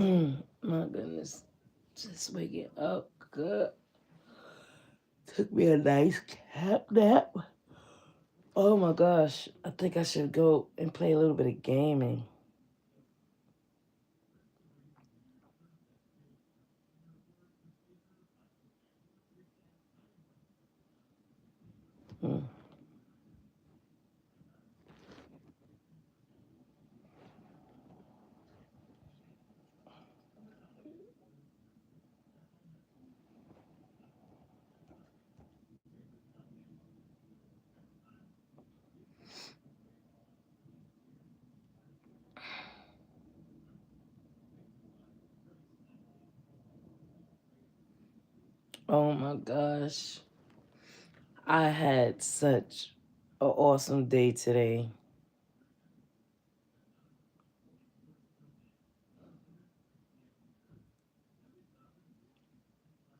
My goodness. Just waking up good. Took me a nice cat nap. Oh my gosh. I think I should go and play a little bit of gaming. Hmm. Oh my gosh. I had such an awesome day today.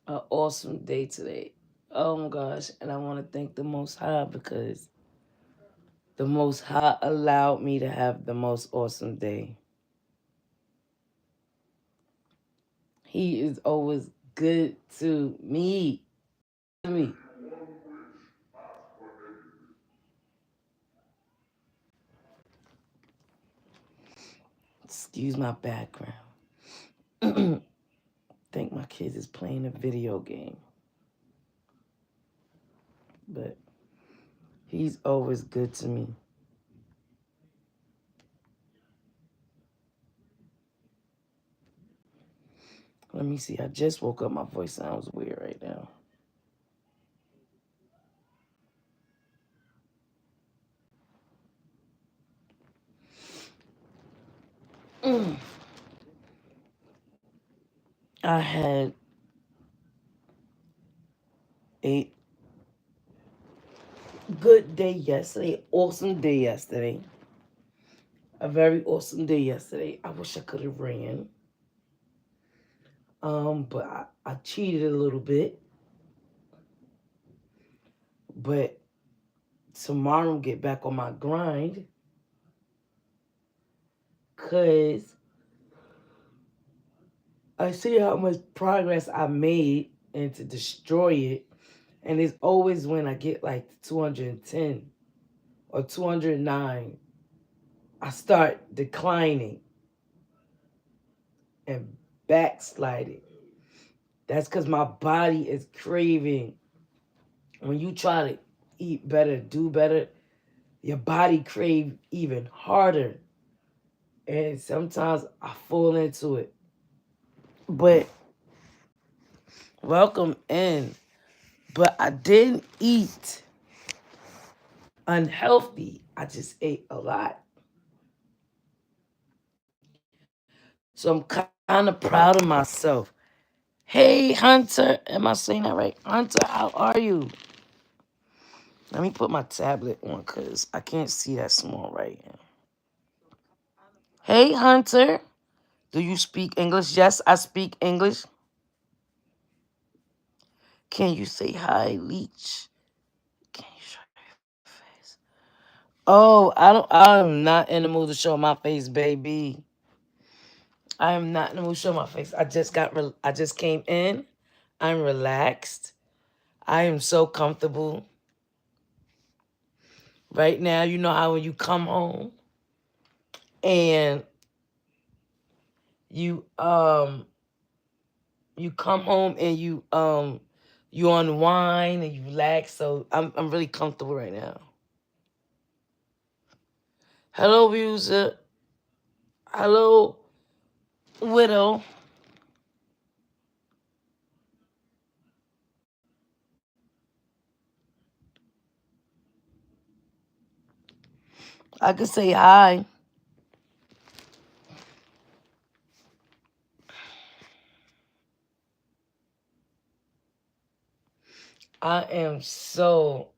An awesome day today. Oh my gosh. And I want to thank the Most High because the Most High allowed me to have the most awesome day. He is always good to me. To me. Excuse my background. Think my kids is playing a video game. But he's always good to me. Let me see. I just woke up. My voice sounds weird right now. I had a good day yesterday. Awesome day yesterday. A very awesome day yesterday. I wish I could have ran. But I cheated a little bit. But tomorrow get back on my grind. Cause I see how much progress I made and to destroy it. And it's always when I get like 210 or 209, I start declining and backsliding. That's because my body is craving. When you try to eat better, do better, your body crave even harder. And sometimes I fall into it. But welcome in. But I didn't eat unhealthy. I just ate a lot. So I'm kind of proud of myself. Hey, Hunter. Am I saying that right? Hunter, how are you? Let me put my tablet on because I can't see that small right now. Hey, Hunter. Do you speak English? Yes, I speak English. Can you say hi, Leech? Can you show your face? Oh, I'm not in the mood to show my face, baby. I am not in the mood to show my face. I just came in. I'm relaxed. I am so comfortable. Right now, you know how when you come home and you you come home and you unwind and you relax. So I'm really comfortable right now. Hello, user. Hello, widow. I could say hi. I am so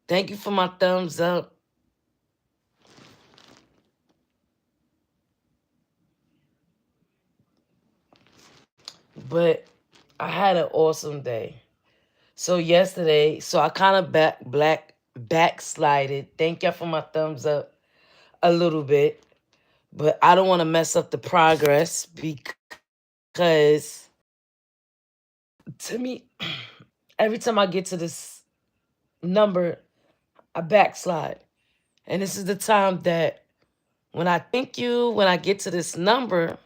thank you for my thumbs up. But I had an awesome day. So yesterday, so I kind of backslided. Thank y'all for my thumbs up a little bit. But I don't want to mess up the progress because to me, every time I get to this number, I backslide. And this is the time that when I thank you, when I get to this number,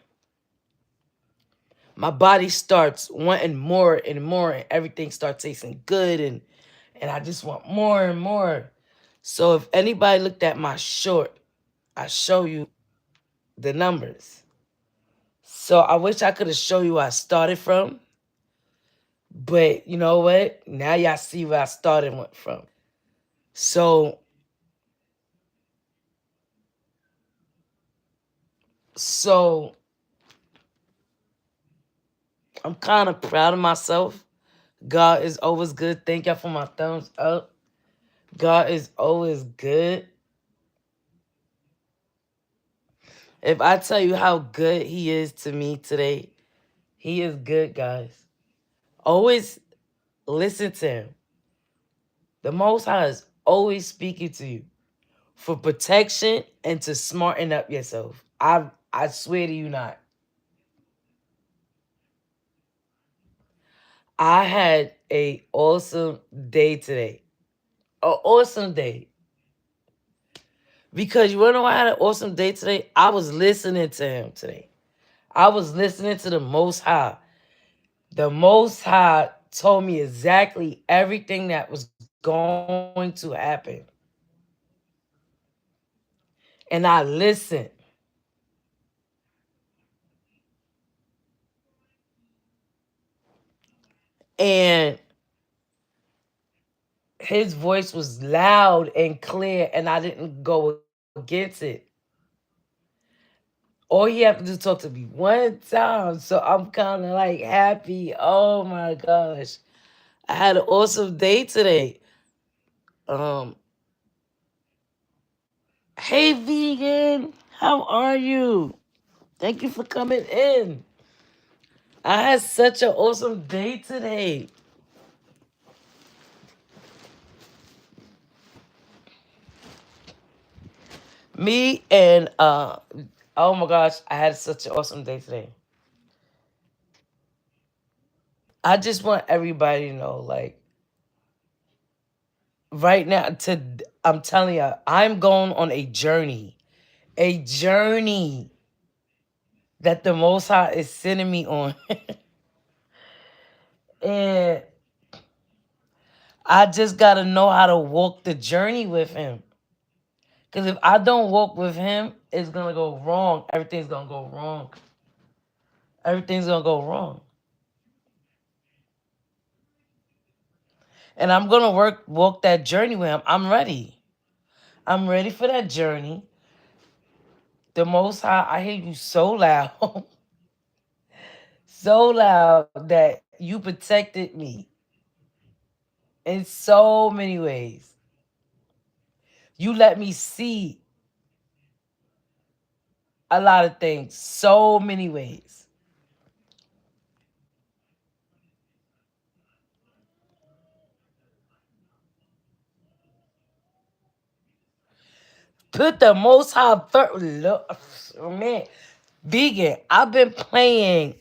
my body starts wanting more and more, and everything starts tasting good, and I just want more and more. So if anybody looked at my short, I show you the numbers. So I wish I could have shown you where I started from, but you know what? Now y'all see where I started went from. So so I'm kind of proud of myself. God is always good. Thank y'all for my thumbs up. God is always good. If I tell you how good he is to me today, he is good, guys. Always listen to him. The Most High is always speaking to you for protection and to smarten up yourself. I swear to you not. I had a awesome day today. An awesome day. Because you wanna know why I had an awesome day today? I was listening to him today. I was listening to the Most High. The Most High told me exactly everything that was going to happen. And I listened. And his voice was loud and clear, and I didn't go against it. All he had to do is talk to me one time. So I'm kind of like happy. Oh my gosh. I had an awesome day today. Um, hey vegan, how are you? Thank you for coming in. I had such an awesome day today. Me and oh my gosh, I had such an awesome day today. I just want everybody to know, like, right now, I'm telling you, I'm going on a journey that the Most High is sending me on. And I just got to know how to walk the journey with him. Because if I don't walk with him, it's going to go wrong. Everything's going to go wrong. Everything's going to go wrong. And I'm going to walk that journey with him. I'm ready. I'm ready for that journey. The Most High, I hear you so loud. So loud that you protected me in so many ways. You let me see a lot of things, so many ways. Put the Most High first. Look, man, vegan. I've been playing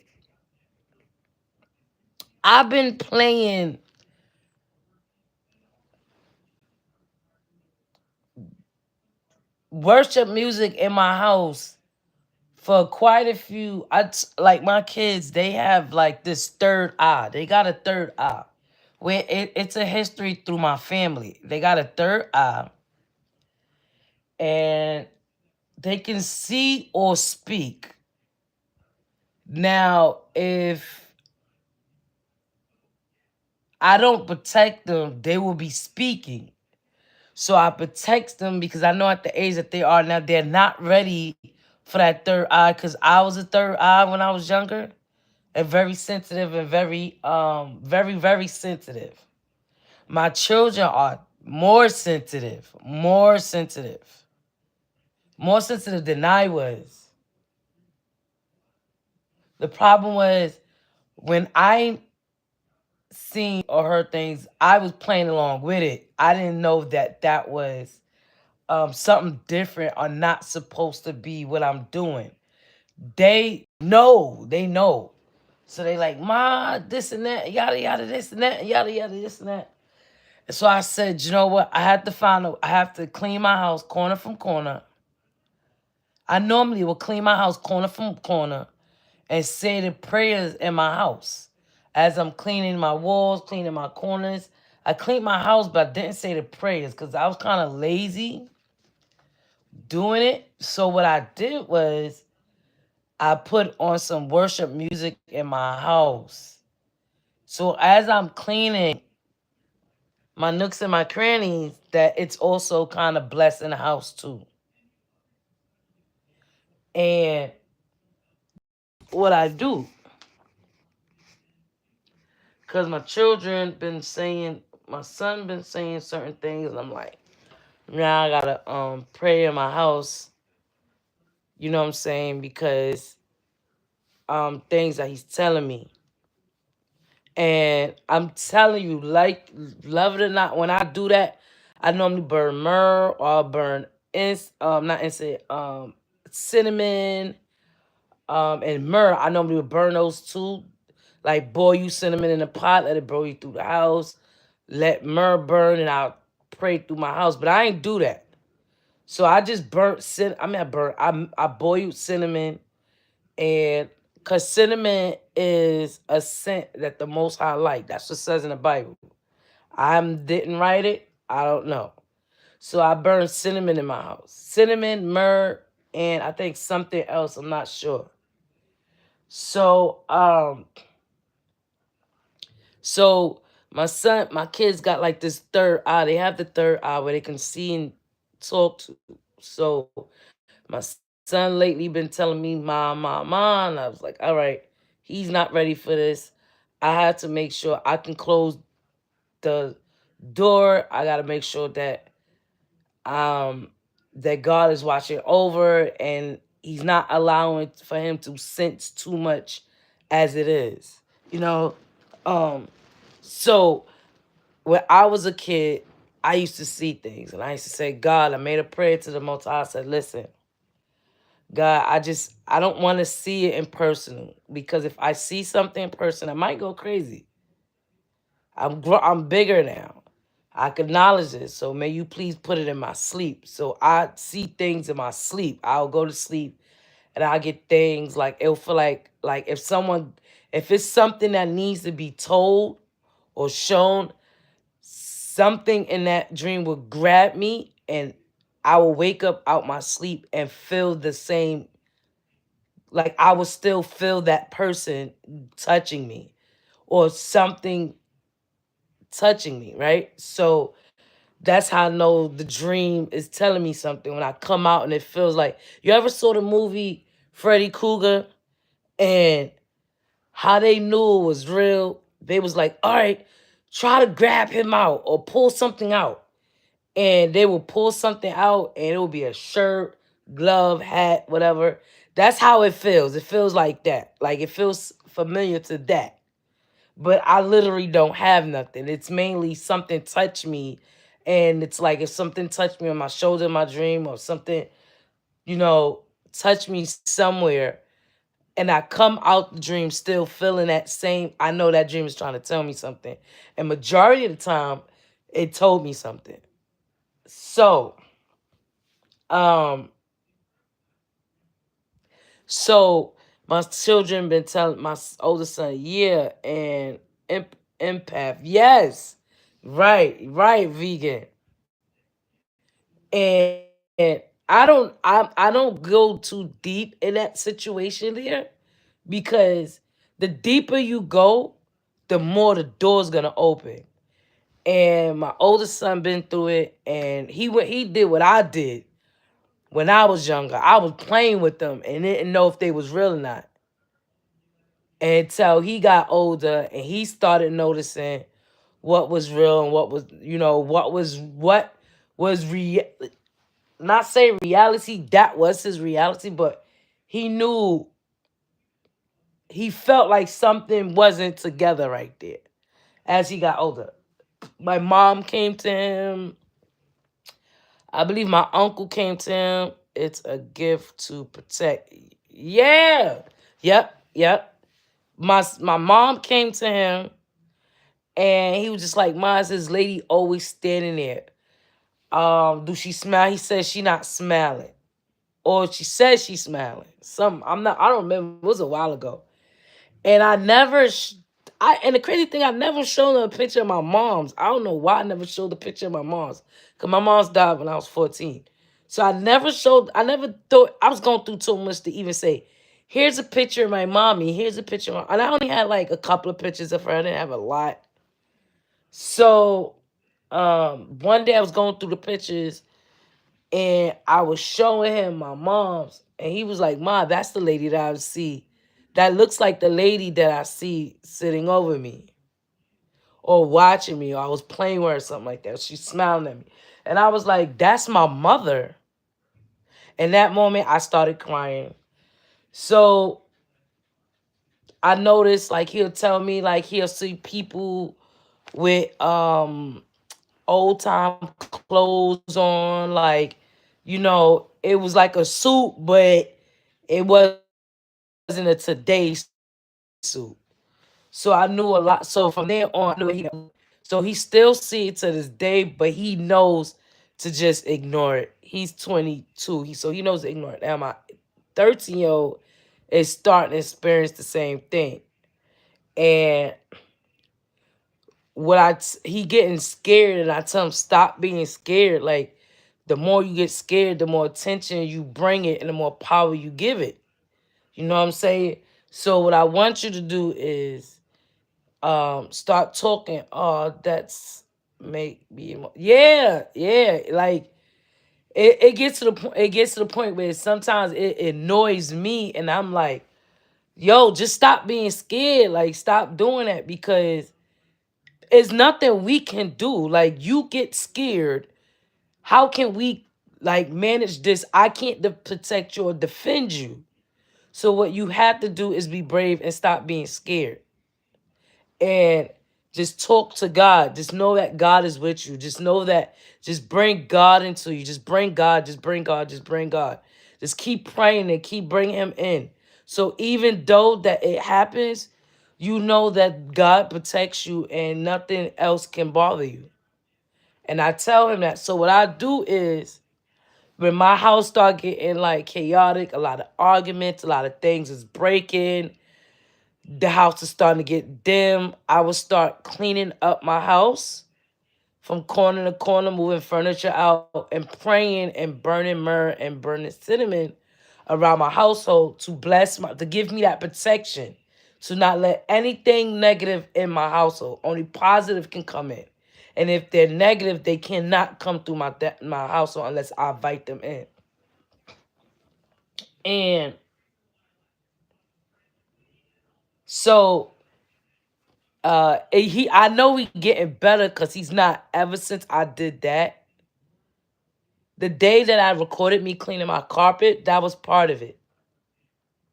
worship music in my house for quite a few. Like my kids, they have like this third eye. They got a third eye. Where it's a history through my family. They got a third eye, and they can see or speak. Now, if I don't protect them, they will be speaking. So I protect them because I know at the age that they are now, they're not ready for that third eye. Because I was a third eye when I was younger, and very sensitive and very sensitive. My children are more sensitive than I was. The problem was when I seen or heard things, I was playing along with it. I didn't know that that was something different or not supposed to be what I'm doing. They know. So they like, Ma, this and that, yada yada, this and that, yada yada, this and that. And so I said, you know what? I have to clean my house corner from corner. I normally will clean my house corner from corner and say the prayers in my house. As I'm cleaning my walls, cleaning my corners. I cleaned my house, but I didn't say the prayers because I was kind of lazy doing it. So what I did was I put on some worship music in my house. So as I'm cleaning my nooks and my crannies, that it's also kind of blessed in the house too. And what I do, because my children been saying, my son been saying certain things, and I'm like, now I gotta pray in my house, you know what I'm saying, because things that he's telling me. And I'm telling you, like, love it or not, when I do that, I normally burn myrrh or I'll burn not incense, cinnamon, and myrrh. I normally would burn those two. Like boil you cinnamon in a pot, let it burn you through the house. Let myrrh burn and I'll pray through my house. But I ain't do that. So I just burnt I boiled cinnamon, and cause cinnamon is a scent that the Most High like. That's what it says in the Bible. I didn't write it. I don't know. So I burned cinnamon in my house. Cinnamon, myrrh, and I think something else. I'm not sure. So so my kids got like this third eye. They have the third eye where they can see and talk to. So my son lately been telling me, Mom. And I was like, all right, he's not ready for this. I had to make sure I can close the door. I gotta make sure um that God is watching over and he's not allowing for him to sense too much as it is. You know? Um so when I was a kid, I used to see things and I used to say, God, I made a prayer to the Most High. I said, listen, God, I don't want to see it in person because if I see something in person, I might go crazy. I'm bigger now. I can acknowledge this. So may you please put it in my sleep. So I see things in my sleep. I'll go to sleep and I get things like it'll feel like if it's something that needs to be told or shown, something in that dream will grab me and I will wake up out my sleep and feel the same, like I will still feel that person touching me or something touching me, right? So that's how I know the dream is telling me something when I come out and it feels like, you ever saw the movie Freddy Krueger and how they knew it was real? They was like, all right, try to grab him out or pull something out. And they will pull something out and it will be a shirt, glove, hat, whatever. That's how it feels. It feels like that. Like it feels familiar to that. But I literally don't have nothing. It's mainly something touched me. And it's like if something touched me on my shoulder in my dream or something, you know, touched me somewhere and I come out the dream still feeling that same, I know that dream is trying to tell me something. And majority of the time, it told me something. So, um, so my children been telling my oldest son, yeah, and empath, yes, right, vegan, and I don't go too deep in that situation there because the deeper you go, the more the door's gonna open. And my oldest son been through it, and he did what I did when I was younger. I was playing with them and didn't know if they was real or not. Until he got older and he started noticing what was real and what was, what was not say reality, that was his reality, but he knew, he felt like something wasn't together right there. as he got older. My mom came to him. I believe my uncle came to him. It's a gift to protect. Yeah. Yep. Yep. My mom came to him and he was just like, "Mine's this lady always standing there. Do she smile?" He says she not smiling. Or she says she's smiling. Some I'm not I don't remember. It was a while ago. And I never and the crazy thing, I never showed her a picture of my mom's. I don't know why I never showed a picture of my mom's. Cause my mom's died when I was 14. So I never thought I was going through too much to even say, here's a picture of my mommy, here's a picture of my, and I only had like a couple of pictures of her. I didn't have a lot. So one day I was going through the pictures and I was showing him my mom's, and he was like, "Ma, that's the lady that I see. That looks like the lady that I see sitting over me or watching me, or I was playing with her or something like that. She's smiling at me." And I was like, "That's my mother." In that moment, I started crying. So I noticed, like, he'll tell me, like, he'll see people with old time clothes on, like, it was like a suit, but it wasn't a today suit. So I knew a lot. So from there on, I knew he got money. So he still see it to this day, but he knows to just ignore it. He's 22, so he knows to ignore it. Now my 13-year-old is starting to experience the same thing, and he getting scared, and I tell him stop being scared. Like, the more you get scared, the more attention you bring it, and the more power you give it. You know what I'm saying? So what I want you to do is start talking. Oh, that's make me yeah, yeah. Like it gets to the point. It gets to the point where sometimes it annoys me, and I'm like, yo, just stop being scared. Like, stop doing that, because it's nothing we can do. Like, you get scared. How can we like manage this? I can't protect you or defend you. So what you have to do is be brave and stop being scared. And just talk to God. Just know that God is with you. Just know that. Just bring God into you. Just bring God. Just bring God. Just bring God. Just keep praying and keep bringing him in. So even though that it happens, you know that God protects you and nothing else can bother you. And I tell him that. So what I do is, when my house start getting like chaotic, a lot of arguments, a lot of things is breaking, the house is starting to get dim, I would start cleaning up my house from corner to corner, moving furniture out and praying and burning myrrh and burning cinnamon around my household to to give me that protection, to not let anything negative in my household. Only positive can come in. And if they're negative, they cannot come through my household unless I invite them in. And so I know he getting better because he's not. Ever since I did that, the day that I recorded me cleaning my carpet, that was part of it.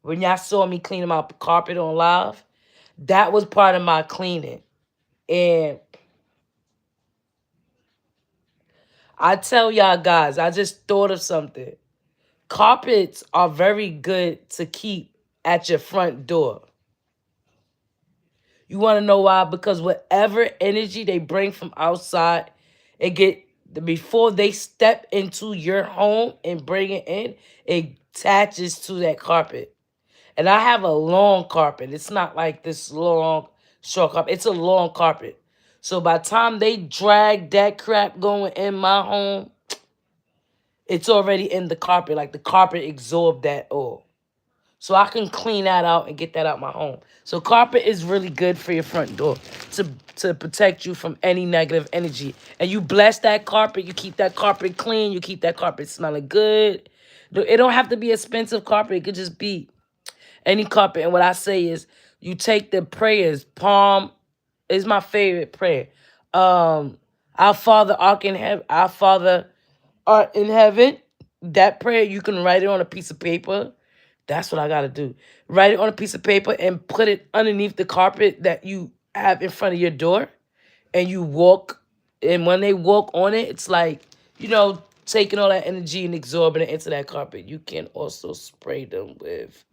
When y'all saw me cleaning my carpet on live, that was part of my cleaning. And I tell y'all guys, I just thought of something. Carpets are very good to keep at your front door. You want to know why? Because whatever energy they bring from outside, it get before they step into your home and bring it in, it attaches to that carpet. And I have a long carpet. It's not like this long, short carpet. It's a long carpet. So by the time they drag that crap going in my home, it's already in the carpet. Like, the carpet absorbed that oil. So I can clean that out and get that out my home. So carpet is really good for your front door to protect you from any negative energy. And you bless that carpet. You keep that carpet clean. You keep that carpet smelling good. It don't have to be expensive carpet. It could just be any carpet. And what I say is, you take the prayers. Palm is my favorite prayer. Our Father our Father art in heaven. That prayer, you can write it on a piece of paper. That's what I gotta do. Write it on a piece of paper and put it underneath the carpet that you have in front of your door. and you walk, and when they walk on it, it's like, taking all that energy and absorbing it into that carpet. You can also spray them with,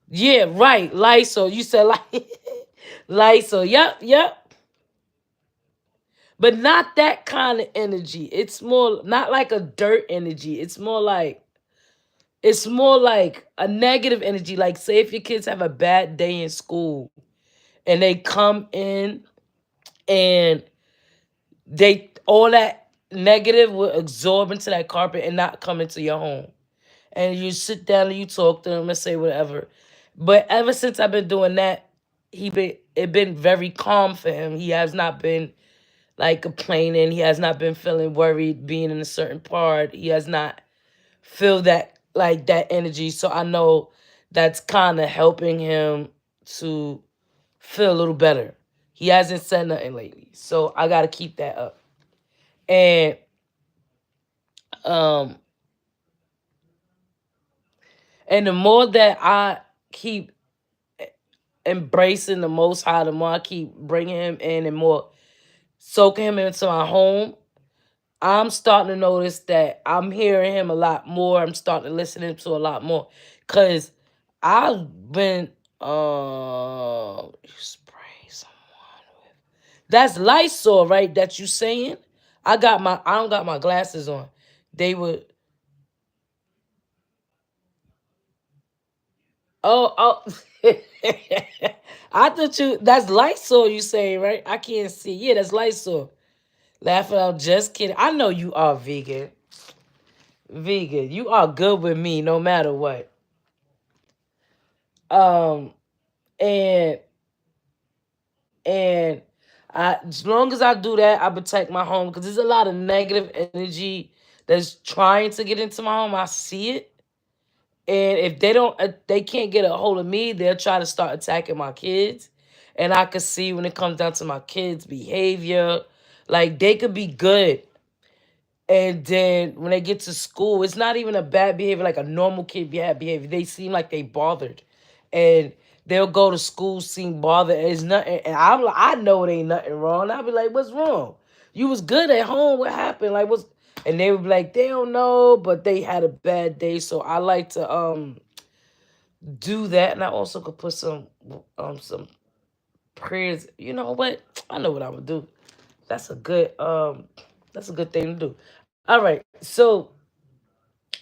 yeah, right, Lysol. You said like Lysol. Yep, yep. But not that kind of energy. It's more not like a dirt energy. It's more like a negative energy. Like, say if your kids have a bad day in school and they come in and they all that negative will absorb into that carpet and not come into your home. And you sit down and you talk to them and say whatever. But ever since I've been doing that, it been very calm for him. He has not been like complaining. He has not been feeling worried being in a certain part. He has not feel that like that energy. So I know that's kind of helping him to feel a little better. He hasn't said nothing lately. So I gotta keep that up. And um and the more that I keep embracing the most high, the more I keep bringing him in and more soaking him into my home, I'm starting to notice that I'm hearing him a lot more. I'm starting to listen to him to a lot more. Cause I've been you spray someone with, that's Lysol, right? That you saying? I don't got my glasses on. They would, oh. I thought that's Lysol you saying, right? I can't see. Yeah, that's Lysol. Laughing out, just kidding. I know you are vegan. Vegan. You are good with me no matter what. Um and and as long as I do that, I protect my home because there's a lot of negative energy that's trying to get into my home. I see it. And if they can't get a hold of me, they'll try to start attacking my kids. And I could see when it comes down to my kids' behavior, like they could be good, and then when they get to school, it's not even a bad behavior, like a normal kid bad behavior. They seem like they bothered. And they'll go to school seem bothered. It's nothing. And I know it ain't nothing wrong. I'll be like, what's wrong? You was good at home. What happened? Like, what's. And they would be like, they don't know, but they had a bad day. So I like to do that. And I also could put some prayers. You know what? I know what I'm gonna do. That's a good that's a good thing to do. All right. So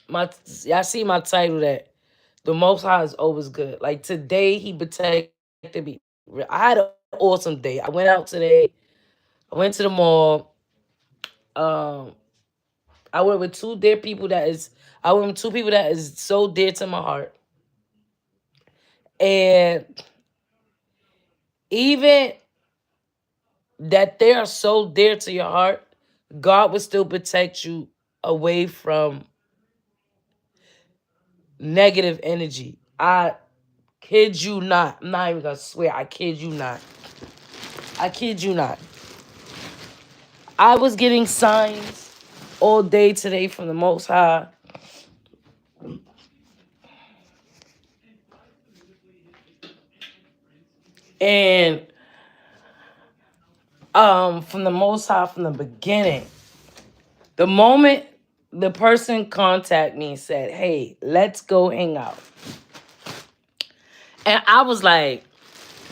my I see my title that the Most High is always good. Like today, He protected me. I had an awesome day. I went out today. I went to the mall. Um, I went with two dear people that is. I went with two people that is so dear to my heart, and even that they are so dear to your heart, God will still protect you away from negative energy. I kid you not. I'm not even gonna swear. I kid you not. I kid you not. I was getting signs all day today from the Most High, and from the Most High from the beginning. The moment the person contacted me and said, "Hey, let's go hang out," and I was like,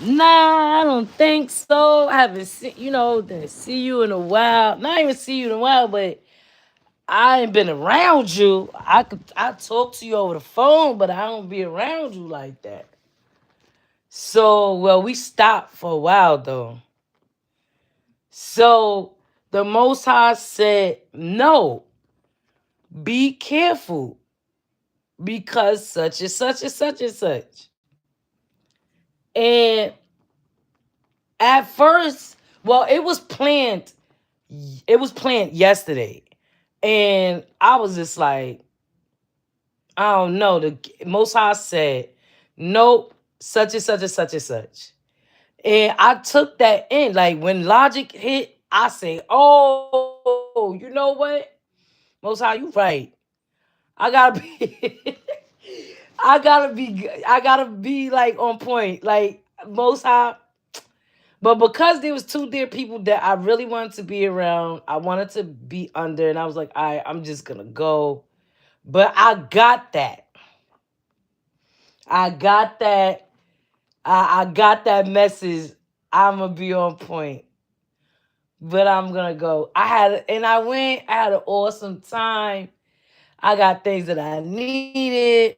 "Nah, I don't think so. I haven't seen, didn't see you in a while. Not even see you in a while, but I ain't been around you. I talk to you over the phone, but I don't be around you like that." So, well, we stopped for a while though. So the Most High said, "No, be careful because such and such and such and such." And at first, well, it was planned. It was planned yesterday, and I was just like, I don't know. The Most High said, "Nope, such and such and such and such." And I took that in. Like when logic hit, I say, "Oh, you know what? Most High, you right. I gotta be, I gotta be like on point. Like Most High, But because there was two dear people that I really wanted to be around, I wanted to be under, and I was like, all right, I'm just gonna go. But I got that. I got that. I got that message. I'ma be on point. But I'm gonna go. And I went, I had an awesome time. I got things that I needed.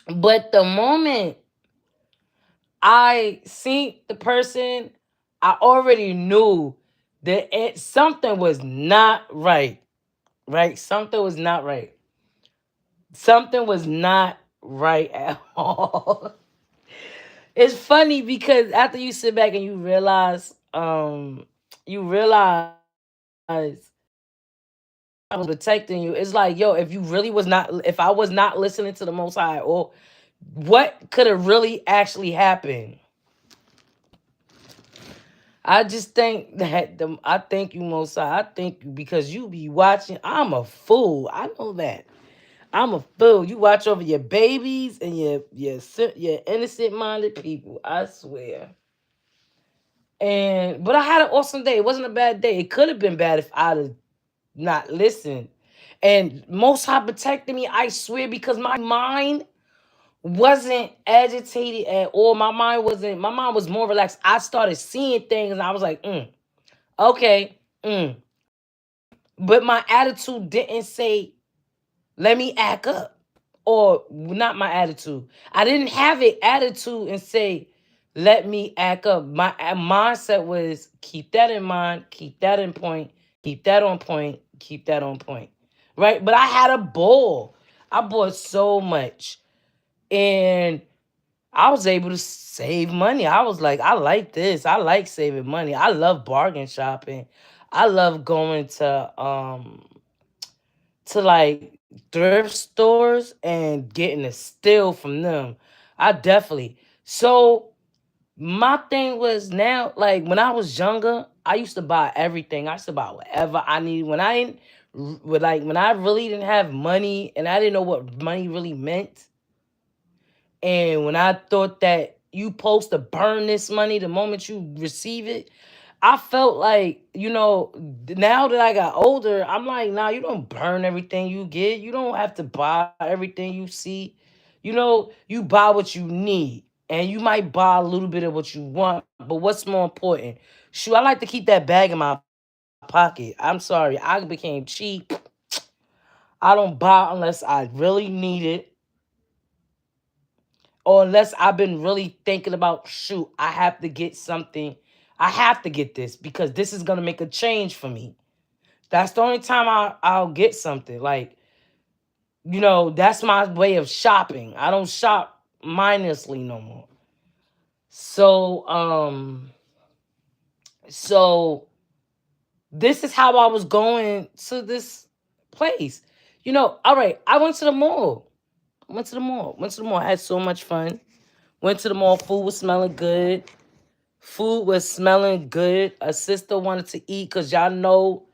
But the moment I seen the person, I already knew that something was not right. Right? Something was not right. Something was not right at all. It's funny because after you sit back and you realize was protecting you. It's like, yo, if I was not listening to the Most High, or what could have really actually happened? I just think that I thank you, Most High. I thank you because you be watching. I'm a fool. I know that. I'm a fool. You watch over your babies and your innocent minded people. I swear. But I had an awesome day. It wasn't a bad day. It could have been bad if I'd have not listened. And Most High protected me, I swear, because my mind wasn't agitated at all. My mind was more relaxed. I started seeing things and I was like, okay, But my attitude didn't say, let me act up. Or not my attitude. I didn't have an attitude and say, let me act up. My mindset was keep that in mind, keep that in point, keep that on point, keep that on point. Right? But I had a ball. I bought so much. And I was able to save money. I was like, I like this. I like saving money. I love bargain shopping. I love going to like thrift stores and getting a steal from them. I definitely. So my thing was now, like when I was younger, I used to buy everything. I used to buy whatever I needed. When I really didn't have money and I didn't know what money really meant, and when I thought that you supposed to burn this money the moment you receive it, I felt like, now that I got older, I'm like, nah, you don't burn everything you get. You don't have to buy everything you see. You buy what you need. And you might buy a little bit of what you want, but what's more important? Shoot, I like to keep that bag in my pocket. I'm sorry, I became cheap. I don't buy unless I really need it, or unless I've been really thinking about, shoot, I have to get something. I have to get this because this is gonna make a change for me. That's the only time I'll get something. Like, that's my way of shopping. I don't shop mindlessly no more. So, so this is how I was going to this place. All right, I went to the mall. I had so much fun. Went to the mall. Food was smelling good. Food was smelling good. A sister wanted to eat because y'all know,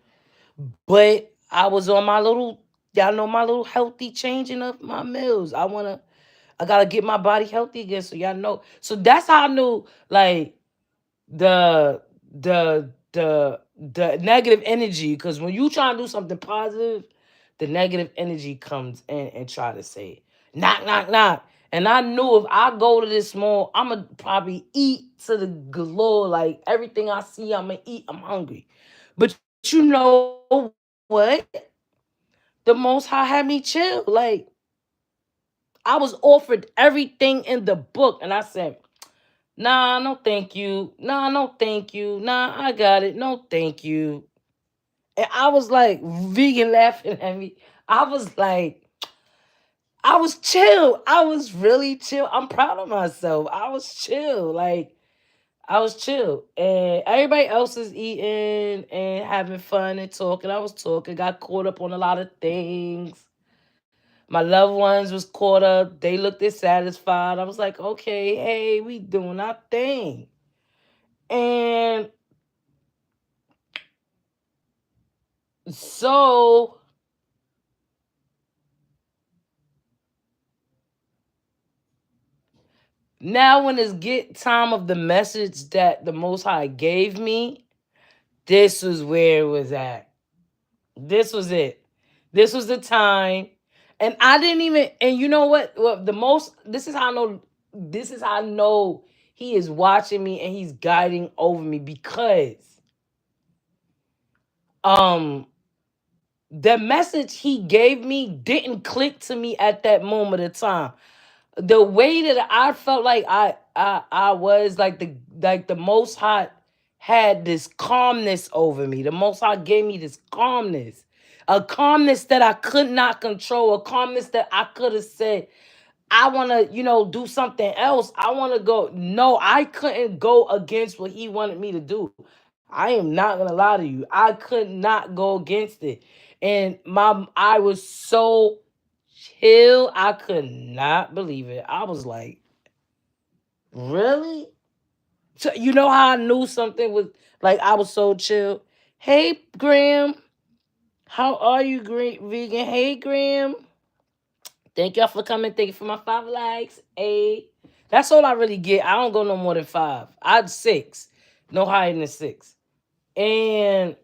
but I was on my little healthy changing of my meals. I gotta get my body healthy again. So y'all know. So that's how I knew, like, the the negative energy. Because when you try to do something positive, the negative energy comes in and try to say, knock, knock, knock. And I knew if I go to this mall, I'ma probably eat to the galore. Like everything I see, I'ma eat. I'm hungry. But you know what? The Most High had me chill. Like, I was offered everything in the book, and I said, nah, no thank you. Nah, no thank you. Nah, I got it. No thank you. And I was like, vegan laughing at me. I was like, I was chill. I was really chill. I'm proud of myself. I was chill. Like, I was chill. And everybody else is eating and having fun and talking. I was talking, got caught up on a lot of things. My loved ones was caught up. They looked dissatisfied. I was like, okay, hey, we doing our thing. And so Now, when it's get time of the message that the Most High gave me, this was where it was at. This was it. This was the time. And I didn't even, and you know what? Well, the most, this is how I know, this is how I know he is watching me and he's guiding over me because um the message he gave me didn't click to me at that moment of time. The way that I felt like I was like the Most High had this calmness over me. The Most High gave me this calmness, a calmness that I could not control, a calmness that I could have said, I want to, do something else. I want to go. No, I couldn't go against what he wanted me to do. I am not gonna lie to you. I could not go against it, and I was so chill. I could not believe it. I was like, really? So you know how I knew something was like I was so chill. Hey Graham, how are you, vegan? Hey Graham, thank y'all for coming. Thank you for my 5 likes. Hey, that's all I really get. I don't go no more than 5. I'd 6, no higher than 6. And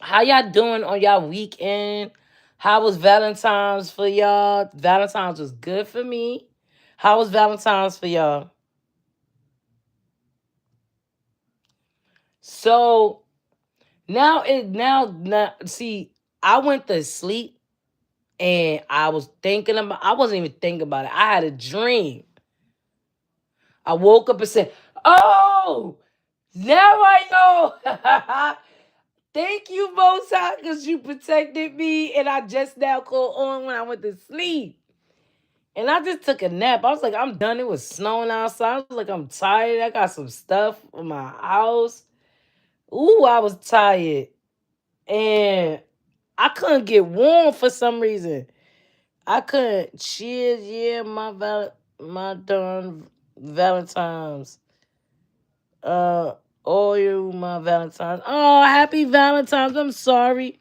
how y'all doing on y'all weekend? How was Valentine's for y'all? Valentine's was good for me. How was Valentine's for y'all? So now see, I went to sleep and I wasn't even thinking about it. I had a dream. I woke up and said, "Oh, now I know." Thank you, Mozart, because you protected me, and I just now called on when I went to sleep. And I just took a nap. I was like, I'm done. It was snowing outside. I was like, I'm tired. I got some stuff in my house. Ooh, I was tired. And I couldn't get warm for some reason. I couldn't. Cheers, yeah, my darn Valentine's. Uh, all you my Valentine's. Oh, happy Valentine's. I'm sorry.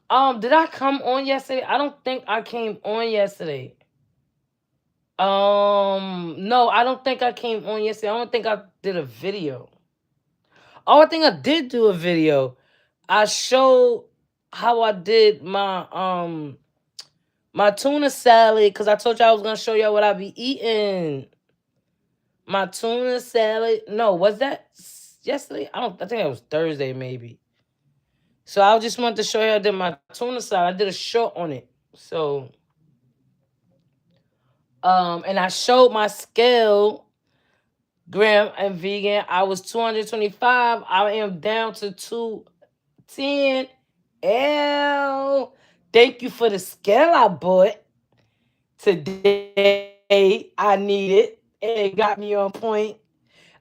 Did I come on yesterday? I don't think I came on yesterday. No, I don't think I came on yesterday. I don't think I did a video. Oh, I think I did do a video. I showed how I did my tuna salad because I told you I was gonna show y'all what I be eating. My tuna salad. No, was that yesterday? I don't. I think it was Thursday maybe. So I just wanted to show you I did my tuna salad. I did a short on it. So and I showed my scale, gram and vegan. I was 225. I am down to 210. Ew. Thank you for the scale I bought today. I need it. And it got me on point.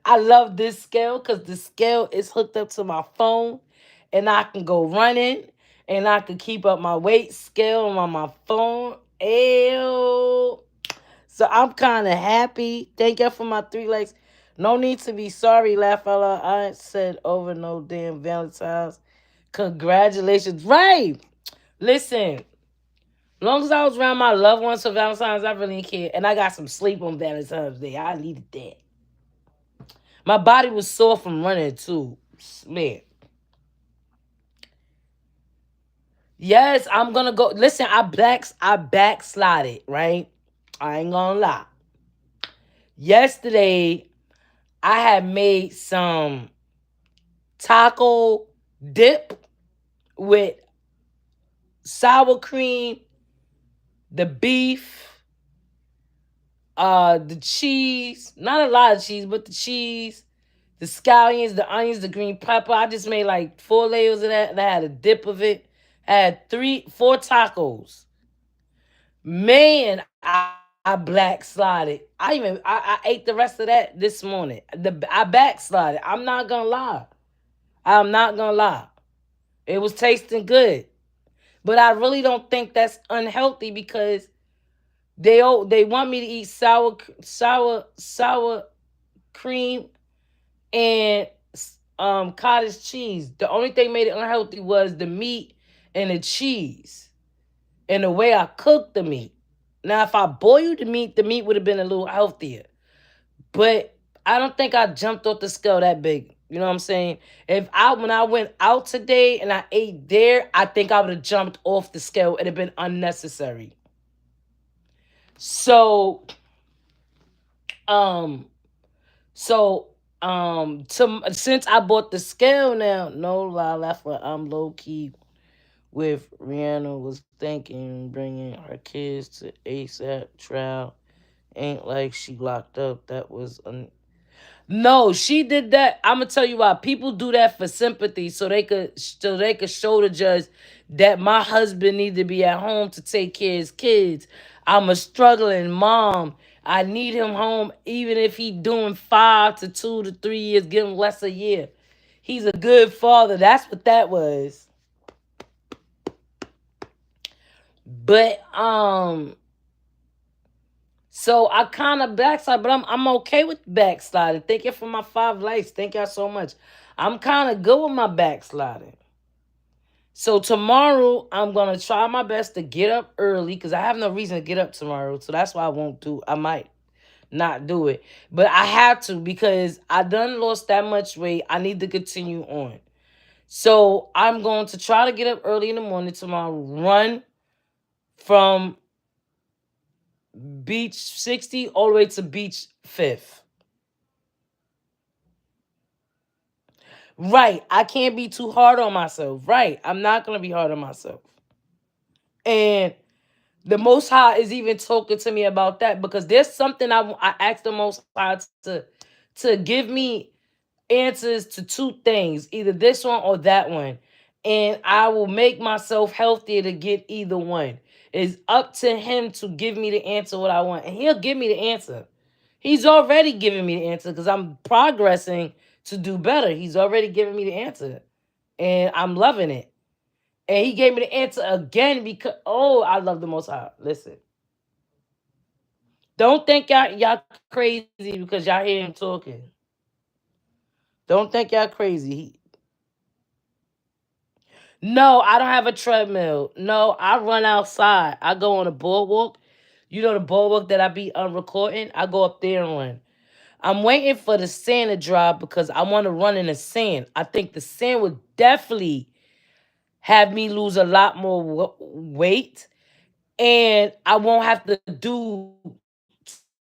I love this scale because the scale is hooked up to my phone and I can go running and I can keep up my weight scale on my phone. Ew. So I'm kind of happy. Thank you for my 3 likes. No need to be sorry, laugh out loud. I ain't said over no damn Valentine's. Congratulations. Right. Listen, long as I was around my loved ones for Valentine's, I really didn't care. And I got some sleep on Valentine's Day. I needed that. My body was sore from running too. Man. Yes, I'm gonna go. Listen, I backslided, right? I ain't gonna lie. Yesterday, I had made some taco dip with sour cream, the beef, the cheese, not a lot of cheese, but the cheese, the scallions, the onions, the green pepper. I just made like 4 layers of that, and I had a dip of it. I had 4 tacos. Man, I backslided. I ate the rest of that this morning. I backslided. I'm not gonna lie. I'm not gonna lie. It was tasting good. But I really don't think that's unhealthy because they want me to eat sour cream and cottage cheese. The only thing made it unhealthy was the meat and the cheese and the way I cooked the meat. Now, if I boiled the meat would have been a little healthier. But I don't think I jumped off the scale that big. You know what I'm saying? If I when I went out today and I ate there, I think I would have jumped off the scale. It'd have been unnecessary. So um so since I bought the scale now, no lie, that's what I'm low key with Rihanna was thinking bringing her kids to ASAP trial. Ain't like she locked up. That was no, she did that. I'm gonna tell you why. People do that for sympathy, so they could show the judge that my husband need to be at home to take care of his kids. I'm a struggling mom. I need him home, even if he doing 5 to 2 to 3 years, give him less a year. He's a good father. That's what that was. But so I kind of backslide, but I'm okay with backsliding. Thank you for my 5 likes. Thank y'all so much. I'm kind of good with my backsliding. So tomorrow I'm gonna try my best to get up early because I have no reason to get up tomorrow. So that's why I won't do. I might not do it, but I have to because I done lost that much weight. I need to continue on. So I'm going to try to get up early in the morning tomorrow. Run from beach 60 all the way to beach 5th. Right. I can't be too hard on myself. Right. I'm not going to be hard on myself. And the Most High is even talking to me about that because there's something I asked the Most High to give me answers to two things, either this one or that one. And I will make myself healthier to get either one. It's up to him to give me the answer what I want. And he'll give me the answer. He's already giving me the answer because I'm progressing to do better. He's already giving me the answer. And I'm loving it. And he gave me the answer again because oh, I love the Most High. Listen. Don't think y'all crazy because y'all hear him talking. Don't think y'all crazy. No, I don't have a treadmill. No, I run outside. I go on a boardwalk. You know the boardwalk that I be recording? I go up there and run. I'm waiting for the sand to dry because I want to run in the sand. I think the sand would definitely have me lose a lot more weight, and I won't have to do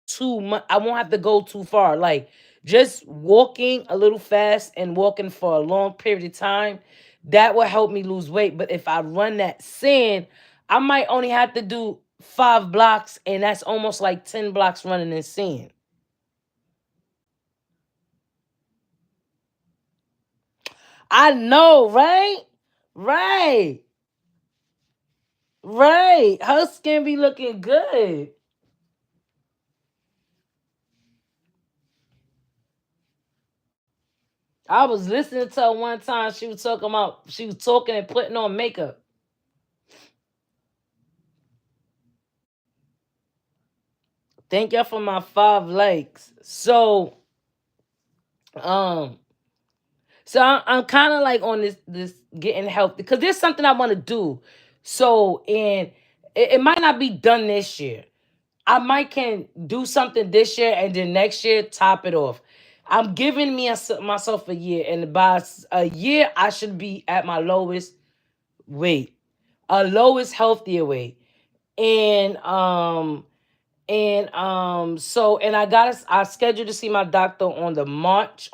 too much. I won't have to go too far. Like just walking a little fast and walking for a long period of time, that will help me lose weight. But if I run that sand, I might only have to do 5 blocks, and that's almost like 10 blocks running in sand. I know, right? Right. Right. Her skin be looking good. I was listening to her one time. She was talking and putting on makeup. Thank y'all for my 5 likes. Um, I'm kind of like on this getting healthy because there's something I want to do. So and it might not be done this year. I might can do something this year and then next year top it off. I'm giving myself a year, and by a year I should be at my lowest weight, a lowest healthier weight, and I scheduled to see my doctor on March.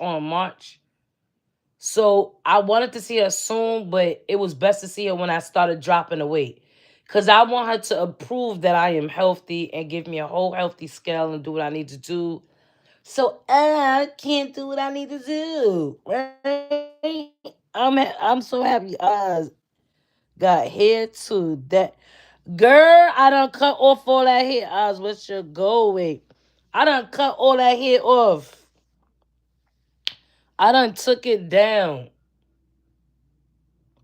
So I wanted to see her soon, but it was best to see her when I started dropping the weight. Cause I want her to approve that I am healthy and give me a whole healthy scale and do what I need to do. So I can't do what I need to do. Right? I'm so happy. Got hair too. That girl, I done cut off all that hair. What's your goal weight? I done cut all that hair off. I done took it down.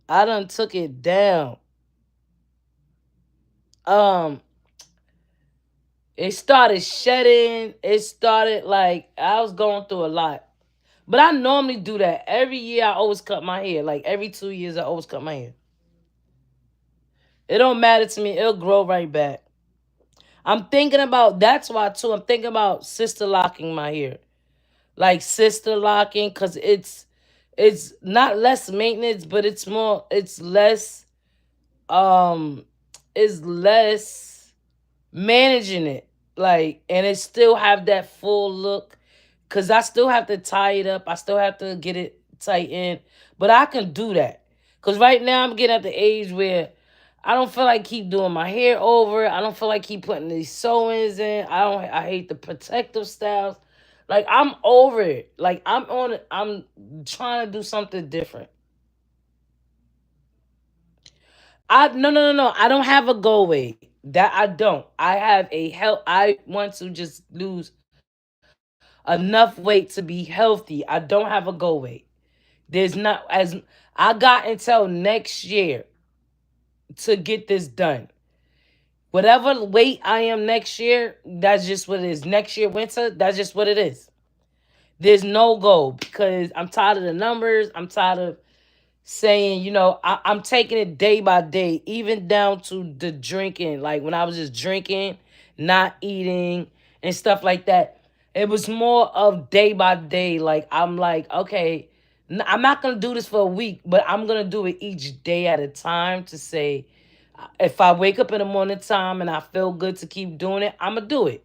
I done took it down. Um, it started shedding. It started like I was going through a lot. But I normally do that. Every year I always cut my hair. Like every 2 years I always cut my hair. It don't matter to me. It'll grow right back. I'm thinking about that's why too. I'm thinking about sister locking my hair, like sister locking, cause it's not less maintenance, but it's more. Um, it's less managing it, like, and it still have that full look, cause I still have to tie it up, I still have to get it tightened, but I can do that, cause right now I'm getting at the age where I don't feel like keep doing my hair over. I don't feel like keep putting these sew-ins in. I hate the protective styles. Like, I'm over it. Like, I'm on it. I'm trying to do something different. I no. I don't have a goal weight. That I don't. I have a health. I want to just lose enough weight to be healthy. I don't have a goal weight. There's not as I got until next year to get this done. Whatever weight I am next year, that's just what it is. Next year winter, that's just what it is. There's no goal because I'm tired of the numbers. I'm tired of saying, I'm taking it day by day, even down to the drinking. Like when I was just drinking, not eating, and stuff like that. It was more of day by day. Like, I'm like, okay, I'm not gonna do this for a week, but I'm gonna do it each day at a time to say, if I wake up in the morning time and I feel good to keep doing it, I'm gonna do it.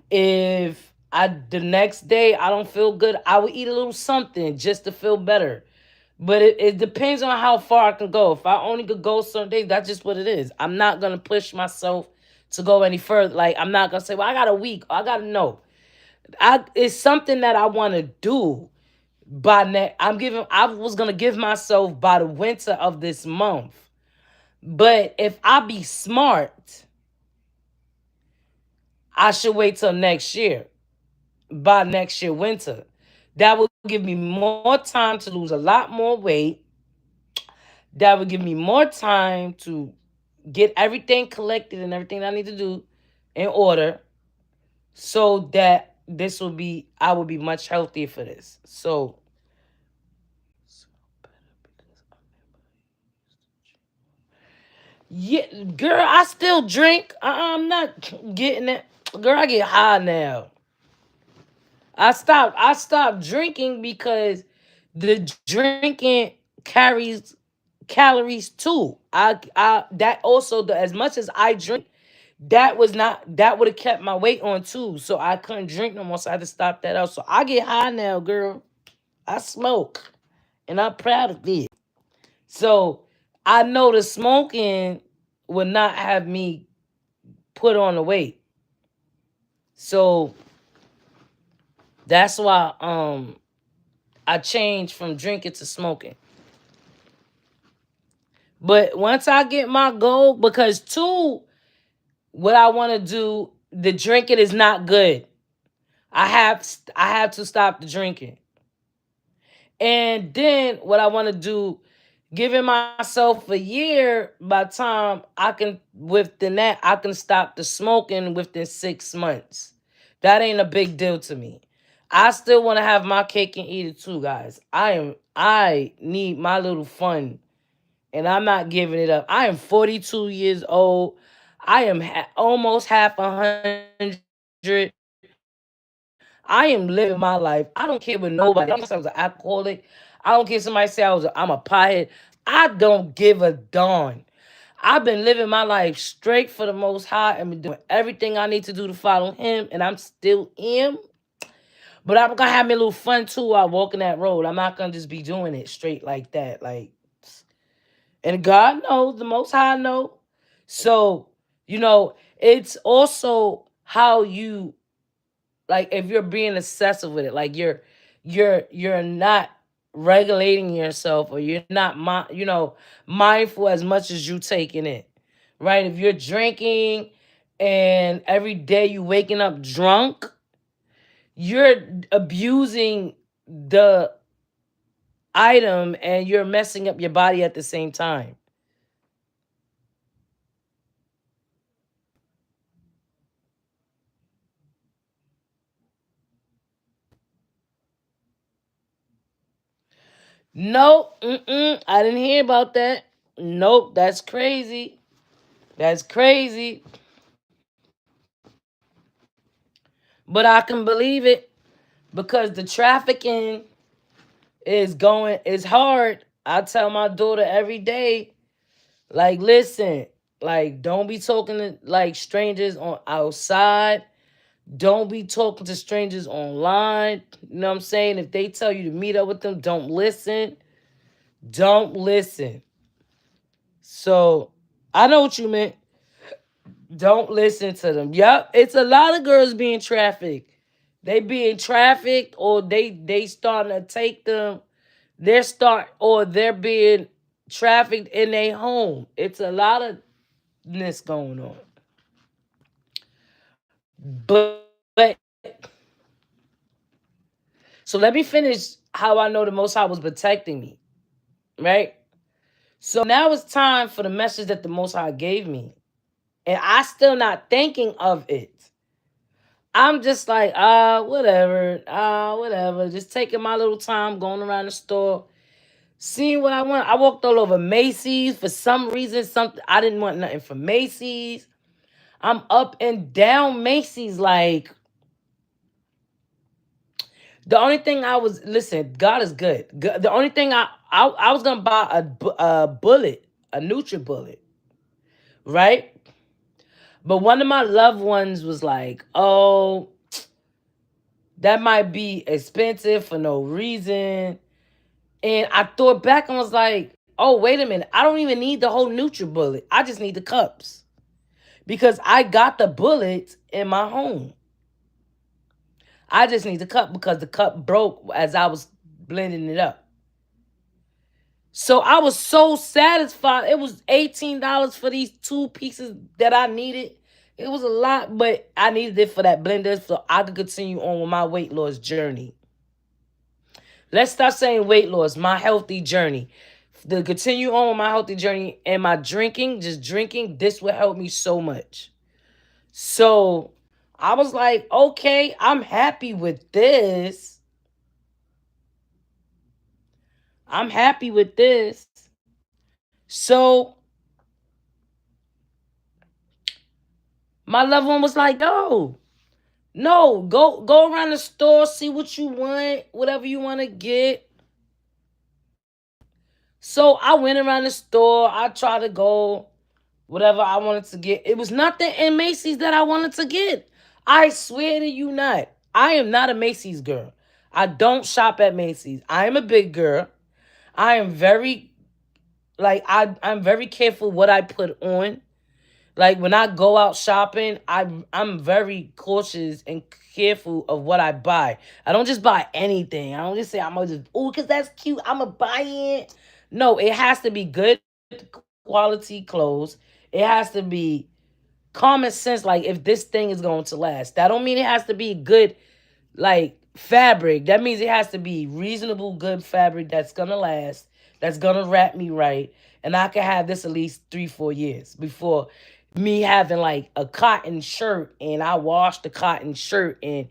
If I the next day I don't feel good, I will eat a little something just to feel better. But it depends on how far I can go. If I only could go some days, that's just what it is. I'm not gonna push myself to go any further. Like, I'm not gonna say, well, I got a week. I gotta know. It's something that I wanna do by next. I was gonna give myself by the winter of this month. But if I be smart, I should wait till next year. By next year winter. That will give me more time to lose a lot more weight. That would give me more time to get everything collected and everything I need to do in order, so that this will be I will be much healthier for this. So yeah, girl, I still drink. I'm not getting it. Girl, I get high now. I stopped drinking because the drinking carries calories too. I that also as much as I drink, that would have kept my weight on too. So I couldn't drink no more. So I had to stop that out. So I get high now, girl. I smoke. And I'm proud of it. So I know the smoking would not have me put on the weight. So that's why I changed from drinking to smoking. But once I get my goal, because two, what I want to do, the drinking is not good. I have to stop the drinking. And then what I want to do, giving myself a year, by the time I can within that, I can stop the smoking within 6 months. That ain't a big deal to me. I still want to have my cake and eat it too, guys. I need my little fun, and I'm not giving it up. I am 42 years old. I am almost half 100. I am living my life. I don't care what nobody. I don't care if somebody say I was an alcoholic. I don't care if somebody say I'm a pothead. I don't give a darn. I've been living my life straight for the Most High and been doing everything I need to do to follow Him, and I'm still Him. But I'm gonna have me a little fun too while walking that road. I'm not gonna just be doing it straight like that. Like, and God knows, the Most High know. So, it's also how you, like, if you're being excessive with it, like you're not regulating yourself, or you're not mindful as much as you taking it. Right? If you're drinking and every day you waking up drunk, you're abusing the item and you're messing up your body at the same time. Nope. I didn't hear about that. Nope. That's crazy. That's crazy. But I can believe it because the trafficking is hard. I tell my daughter every day, like, listen, like, don't be talking to like strangers on outside. Don't be talking to strangers online. You know what I'm saying? If they tell you to meet up with them, don't listen. Don't listen. So I know what you meant. Don't listen to them. Yep, it's a lot of girls being trafficked. They being trafficked, or they starting to take them. They're being trafficked in their home. It's a lot of this going on. But so let me finish how I know the Most High was protecting me, right? So now it's time for the message that the Most High gave me, and I still not thinking of it. I'm just like, whatever. Just taking my little time, going around the store, seeing what I want. I walked all over Macy's for some reason. Something I didn't want nothing from Macy's. I'm up and down Macy's. Like, the only thing I was listen, God is good. The only thing I was gonna buy a bullet, a NutriBullet, right? But one of my loved ones was like, "Oh, that might be expensive for no reason." And I thought back and was like, "Oh, wait a minute. I don't even need the whole NutriBullet. I just need the cups because I got the bullets in my home. I just need the cup because the cup broke as I was blending it up." So I was so satisfied. It was $18 for these two pieces that I needed. It was a lot, but I needed it for that blender so I could continue on with my weight loss journey. Let's stop saying weight loss, my healthy journey. To continue on with my healthy journey and my drinking, just drinking, this would help me so much. So I was like, okay, I'm happy with this. I'm happy with this. So my loved one was like, no, go around the store, see what you want, whatever you want to get. So I went around the store. I tried to go whatever I wanted to get. It was nothing in Macy's that I wanted to get. I swear to you not. I am not a Macy's girl. I don't shop at Macy's. I am a big girl. I am very I'm very careful what I put on. Like when I go out shopping, I'm very cautious and careful of what I buy. I don't just buy anything. I don't just say I'm gonna just cause that's cute. I'm gonna buy it. No, it has to be good quality clothes. It has to be common sense. Like if this thing is going to last, that don't mean it has to be good like fabric. That means it has to be reasonable, good fabric that's gonna last, that's gonna wrap me right, and I can have this at least 3-4 years before me having like a cotton shirt and I wash the cotton shirt and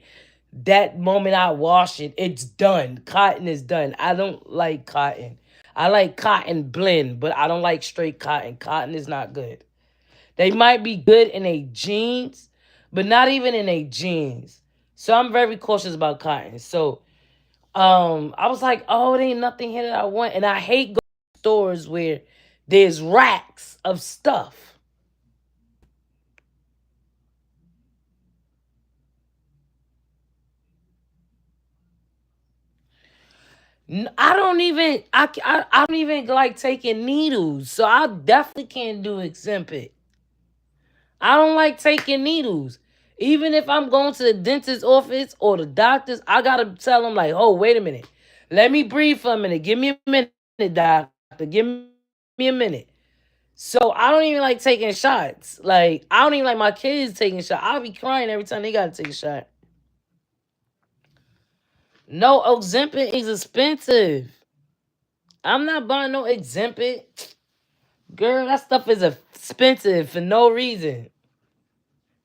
that moment I wash it, it's done. Cotton is done. I don't like cotton. I like cotton blend, but I don't like straight cotton. Cotton is not good. They might be good in a jeans, but not even in a jeans. So I'm very cautious about cotton. So I was like, oh, there ain't nothing here that I want. And I hate going to stores where there's racks of stuff. I don't even I don't even like taking needles. So I definitely can't do Exempit. I don't like taking needles. Even if I'm going to the dentist's office or the doctor's, I gotta tell them like, oh, wait a minute. Let me breathe for a minute. Give me a minute, doctor. Give me a minute. So I don't even like taking shots. Like I don't even like my kids taking shots. I'll be crying every time they gotta take a shot. No, Ozempic is expensive. I'm not buying no Ozempic. Girl, that stuff is expensive for no reason.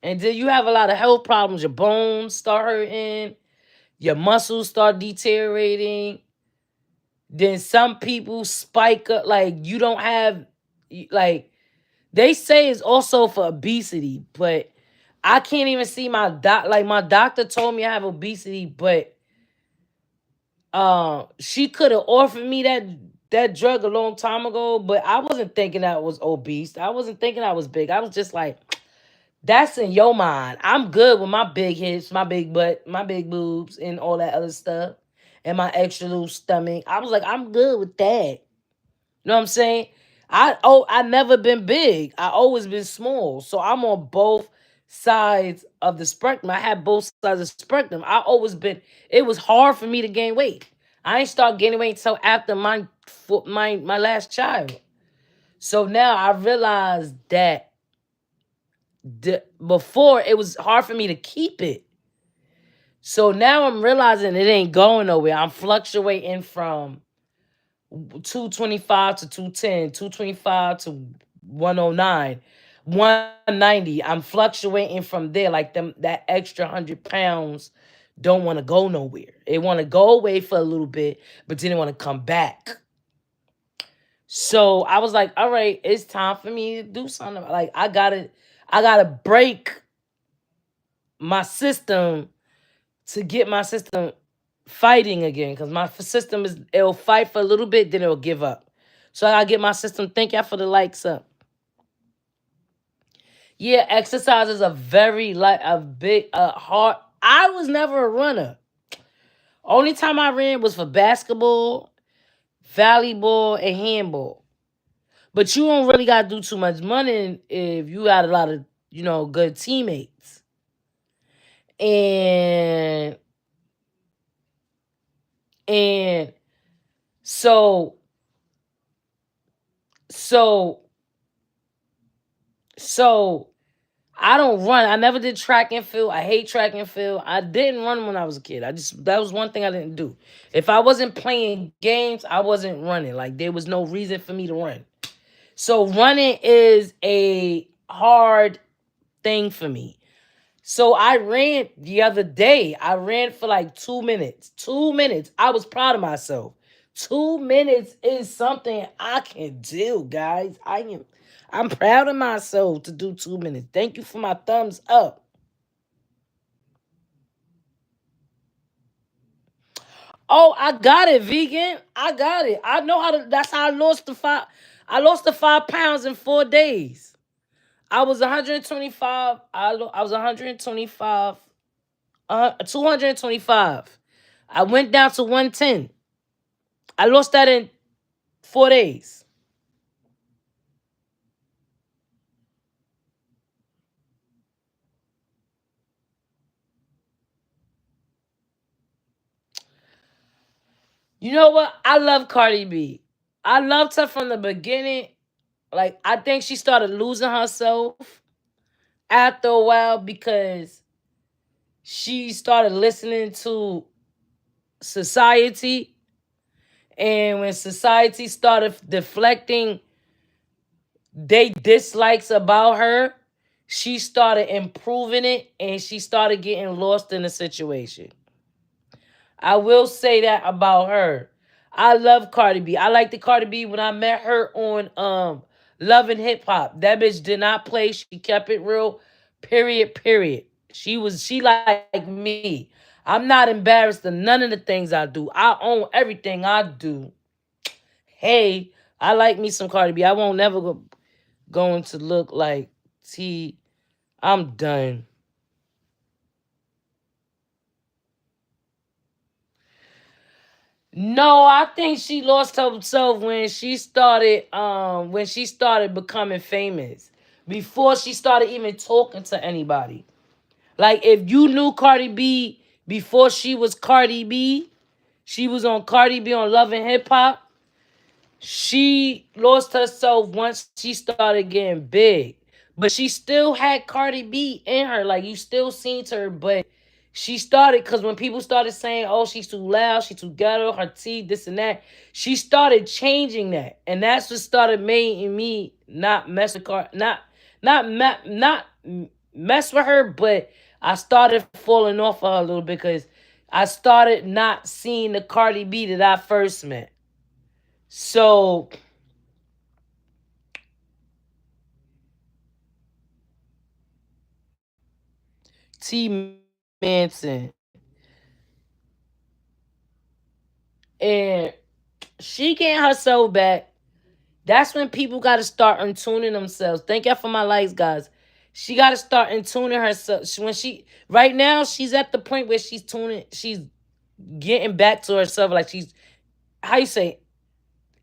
And then you have a lot of health problems. Your bones start hurting. Your muscles start deteriorating. Then some people spike up. Like you don't have, like they say it's also for obesity, but I can't even see my like my doctor told me I have obesity, but she could have offered me that drug a long time ago, but I wasn't thinking I was obese. I wasn't thinking I was big. I was just like, that's in your mind. I'm good with my big hips, my big butt, my big boobs, and all that other stuff, and my extra little stomach. I was like, I'm good with that. You know what I'm saying? I never been big. I always been small. So I'm on both sides of the spectrum. I had both sides of the spectrum. I always been. It was hard for me to gain weight. I ain't start gaining weight until after my last child. So now I realized that before it was hard for me to keep it. So now I'm realizing it ain't going nowhere. I'm fluctuating from 225 to 210, 225 to 109, 190. I'm fluctuating from there. Like them that extra 100 pounds don't want to go nowhere. They want to go away for a little bit, but then they want to come back. So I was like, all right, it's time for me to do something. Like I gotta break my system to get my system fighting again, because my system is, it'll fight for a little bit, then it'll give up. So I gotta get my system. Thank y'all for the likes up. Yeah, exercise is a very like a big hard. I was never a runner. Only time I ran was for basketball, volleyball, and handball. But you don't really gotta do too much money if you got a lot of good teammates. And and so so so I don't run. I never did track and field. I hate track and field. I didn't run when I was a kid. That was one thing I didn't do. If I wasn't playing games, I wasn't running. Like there was no reason for me to run. So running is a hard thing for me. So I ran the other day. I ran for like 2 minutes. 2 minutes. I was proud of myself. 2 minutes is something I can do, guys. I'm proud of myself to do 2 minutes. Thank you for my thumbs up. Oh, I got it, vegan. I got it. I know how to. That's how I lost the five. I lost the 5 pounds in 4 days. I was 125. I was 125. 225. I went down to 110. I lost that in 4 days. You know what? I love Cardi B. I loved her from the beginning. Like I think she started losing herself after a while because she started listening to society, and when society started deflecting they dislikes about her, she started improving it and she started getting lost in the situation. I will say that about her. I love Cardi B. I liked the Cardi B when I met her on Love and Hip Hop. That bitch did not play. She kept it real. Period. Period. She like me. I'm not embarrassed of none of the things I do. I own everything I do. Hey, I like me some Cardi B. I won't never going to look like T. I'm done. No, I think she lost herself when she started becoming famous. Before she started even talking to anybody. Like if you knew Cardi B before she was Cardi B, she was on Cardi B on Love and Hip Hop. She lost herself once she started getting big. But she still had Cardi B in her. Like you still seen her, but she started because when people started saying, "Oh, she's too loud, she's too ghetto, her teeth, this and that," she started changing that, and that's what started making me not mess with not mess with her, but I started falling off of her a little bit because I started not seeing the Cardi B that I first met. So T Manson, and she getting herself back. That's when people got to start untuning themselves. Thank y'all for my likes, guys. She got to start untuning herself. When she right now, she's at the point where she's tuning. She's getting back to herself. Like she's how you say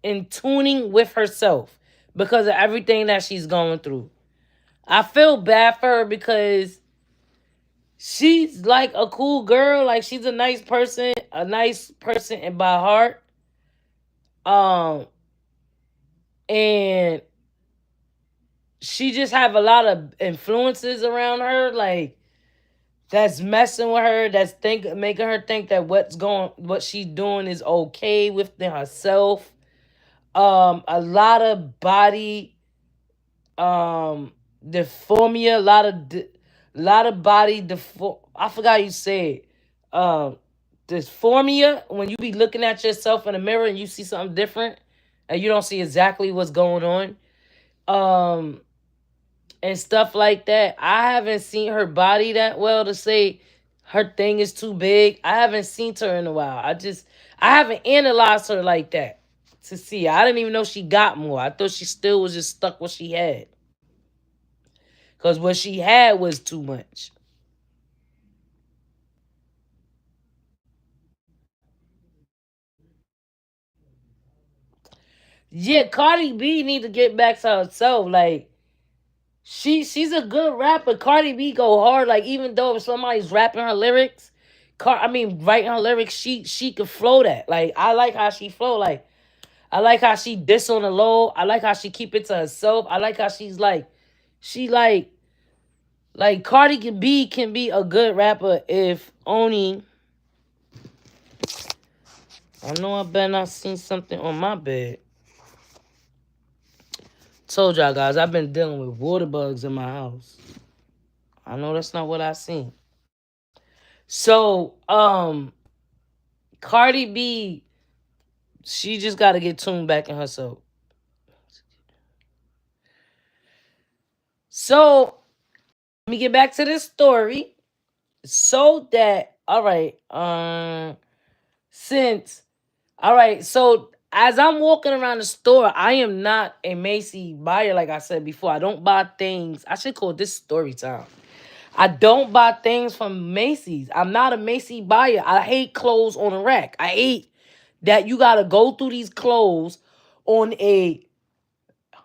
in tuning with herself because of everything that she's going through. I feel bad for her because she's like a cool girl. Like she's a nice person and by heart. Um, and she just have a lot of influences around her, like that's messing with her, that's making her think that what she's doing is okay within herself. A lot of body dysphoria, lot of body I forgot you say it. Dysphoria, when you be looking at yourself in the mirror and you see something different and you don't see exactly what's going on. Um and stuff like that. I haven't seen her body that well to say her thing is too big. I haven't seen her in a while. I haven't analyzed her like that to see. I didn't even know she got more. I thought she still was just stuck what she had. Cause what she had was too much. Yeah, Cardi B need to get back to herself. Like she's a good rapper. Cardi B go hard. Like even though if somebody's rapping her lyrics, writing her lyrics, she could flow that. Like I like how she flow. Like I like how she diss on the low. I like how she keep it to herself. I like how she like Cardi B can be a good rapper if only I know I better not seen something on my bed. Told y'all guys I've been dealing with water bugs in my house. I know that's not what I seen. So Cardi B, she just got to get tuned back in herself. So let me get back to this story. So that all right, since all right, so as I'm walking around the store, I am not a Macy buyer, like I said before. I don't buy things. I should call this story time. I don't buy things from Macy's. I'm not a Macy buyer. I hate clothes on a rack. I hate that you gotta go through these clothes on a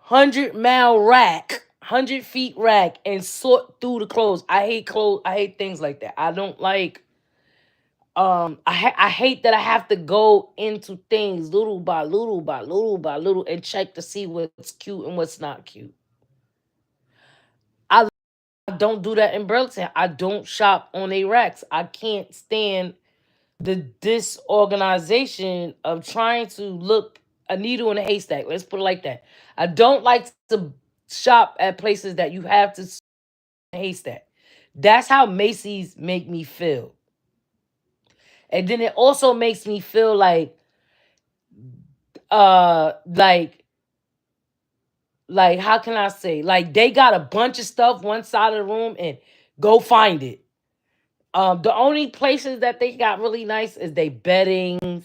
100-mile rack, 100 feet rack, and sort through the clothes. I hate clothes. I hate things like that. I don't like. I hate that I have to go into things little by little by little by little and check to see what's cute and what's not cute. I don't do that in Burlington. I don't shop on a racks. I can't stand the disorganization of trying to look a needle in a haystack. Let's put it like that. I don't like to shop at places that you have to haystack. That's how Macy's make me feel. And then it also makes me feel uh like how can I say? Like they got a bunch of stuff one side of the room and go find it. The only places that they got really nice is they beddings.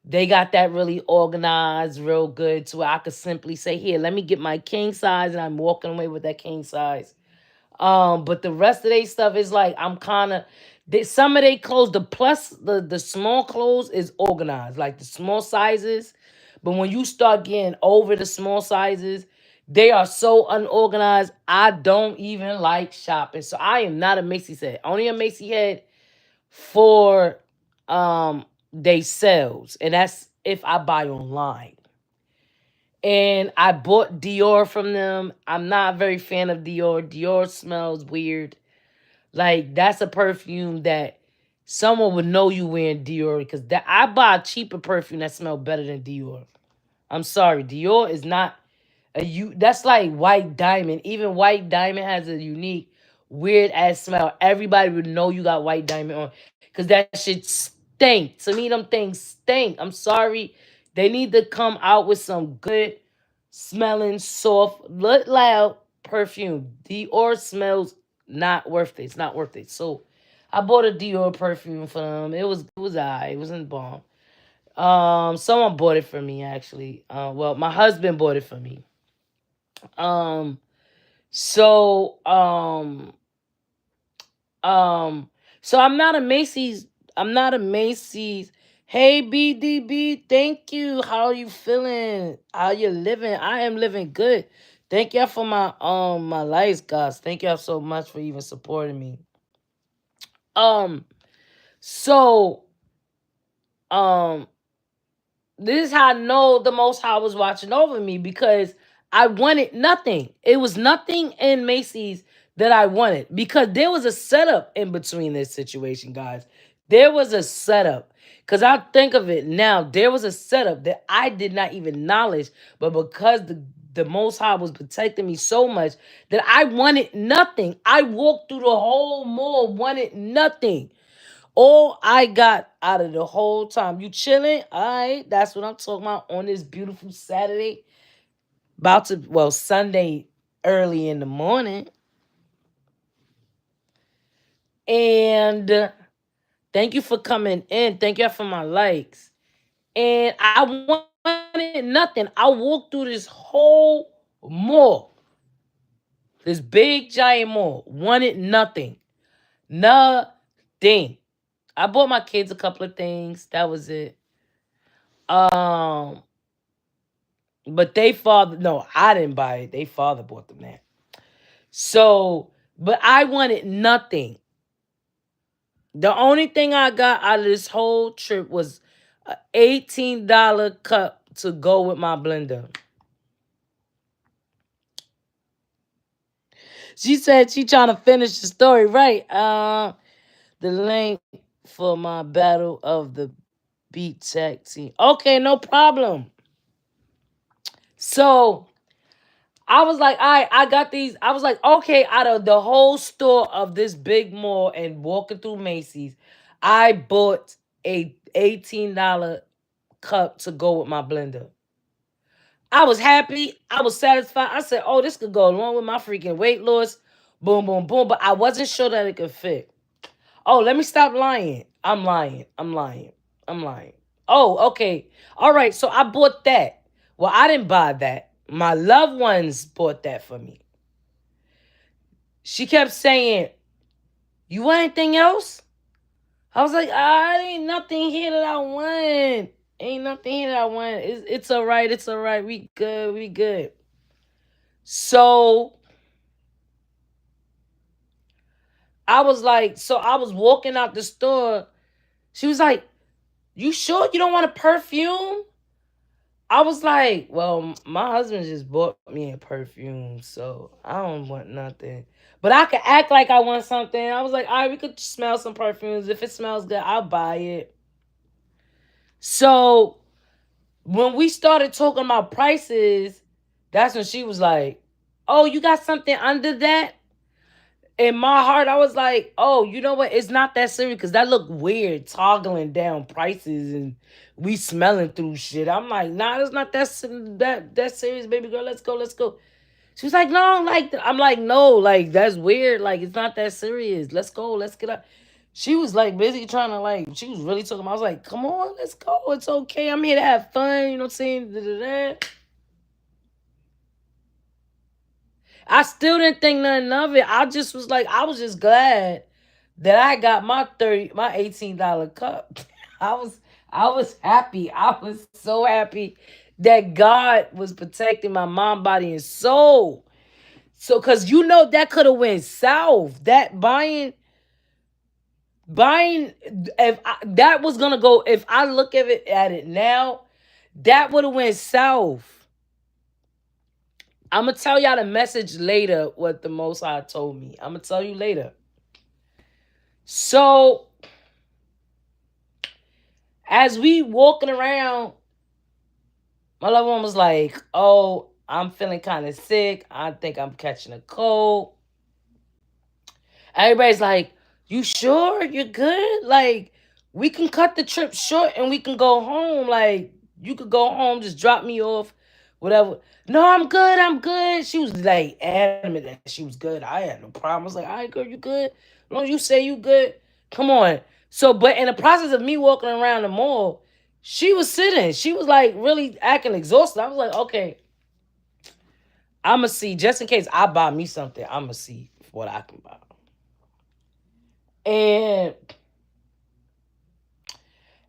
They got that really organized, real good, to where I could simply say, "Here, let me get my king size," and I'm walking away with that king size. But the rest of their stuff is like I'm kind of. Some of they clothes, the small clothes is organized, like the small sizes. But when you start getting over the small sizes, they are so unorganized. I don't even like shopping, so I am not a Macy's head. Only a Macy's head for they sales, and that's if I buy online. And I bought Dior from them. I'm not a very fan of Dior. Dior smells weird. Like that's a perfume that someone would know you wearing Dior because that I buy a cheaper perfume that smells better than Dior. I'm sorry, Dior is not that's like white diamond. Even white diamond has a unique, weird ass smell. Everybody would know you got white diamond on. Cause that shit stink. To me, them things stink. I'm sorry. They need to come out with some good smelling, soft, look loud perfume. Dior smells Not worth it. It's not worth it. So I bought a Dior perfume for them. It was alright. It wasn't bomb. Someone bought it for me actually. Well, my husband bought it for me. Um, so um, so I'm not a Macy's. I'm not a Macy's. Hey BDB, thank you. How are you feeling? How you living? I am living good. Thank y'all for my likes, guys. Thank y'all so much for even supporting me. Um, so um this is how I know the Most High was watching over me because I wanted nothing. It was nothing in Macy's that I wanted because there was a setup in between this situation, guys. There was a setup. Because I think of it now, there was a setup that I did not even knowledge, but because the Most High was protecting me so much that I wanted nothing. I walked through the whole mall, wanted nothing. All I got out of the whole time, you chilling? All right, that's what I'm talking about on this beautiful Saturday. About to, well, Sunday early in the morning. And thank you for coming in. Thank you for my likes. And I wanted nothing. I walked through this whole mall, this big giant mall, wanted nothing. Nothing. I bought my kids a couple of things. That was it. Um, But they father, no, I didn't buy it. They father bought them that. So, but I wanted nothing. The only thing I got out of this whole trip was a $18 cup to go with my blender. She said she trying to finish the story, right? The link for my battle of the beat tech team. Okay, no problem. So I was like, all right, I got these. I was like, okay, out of the whole store of this big mall and walking through Macy's, I bought a $18 cup to go with my blender. I was happy. I was satisfied. I said, oh, this could go along with my freaking weight loss. Boom, boom, boom. But I wasn't sure that it could fit. Oh, let me stop lying. I'm lying. I'm lying. I'm lying. Oh, okay. All right. So I bought that. Well, I didn't buy that. My loved ones bought that for me. She kept saying, you want anything else? I was like, ain't nothing here that I want. Ain't nothing here that I want. It's all right. It's all right. We good. We good. So I was walking out the store. She was like, you sure you don't want a perfume? I was like, well, my husband just bought me a perfume, so I don't want nothing. But I could act like I want something. I was like, all right, we could smell some perfumes. If it smells good, I'll buy it. So when we started talking about prices, that's when she was like, oh, you got something under that? In my heart, I was like, oh, you know what? It's not that serious because that looked weird, toggling down prices and we smelling through shit. I'm like, nah, it's not that serious, baby girl. Let's go, let's go. She was like, no, like I'm like, no, like that's weird. Like it's not that serious. Let's go, let's get up. She was like busy trying to like, she was really talking. I was like, come on, let's go. It's okay. I'm here to have fun. You know what I'm saying? Da-da-da. I still didn't think nothing of it. I just was like, I was just glad that I got my $18 cup. I was I was happy. I was so happy that God was protecting my mind, body, and soul. So cause you know that could have went south. That buying if that was gonna go, if I look at it now, that would have went south. I'm gonna tell y'all the message later what the Most High told me. I'm gonna tell you later. So as we walking around, my loved one was like, "Oh, I'm feeling kind of sick. I think I'm catching a cold." Everybody's like, "You sure you're good? Like, we can cut the trip short and we can go home. Like, you could go home, just drop me off whatever. No, I'm good. I'm good. She was like adamant that she was good. I had no problem. I was like, all right, girl, you good? As long as you say you good, come on. So, but in the process of me walking around the mall, she was sitting. She was like really acting exhausted. I was like, okay, I'ma see just in case I buy me something. I'ma see what I can buy. And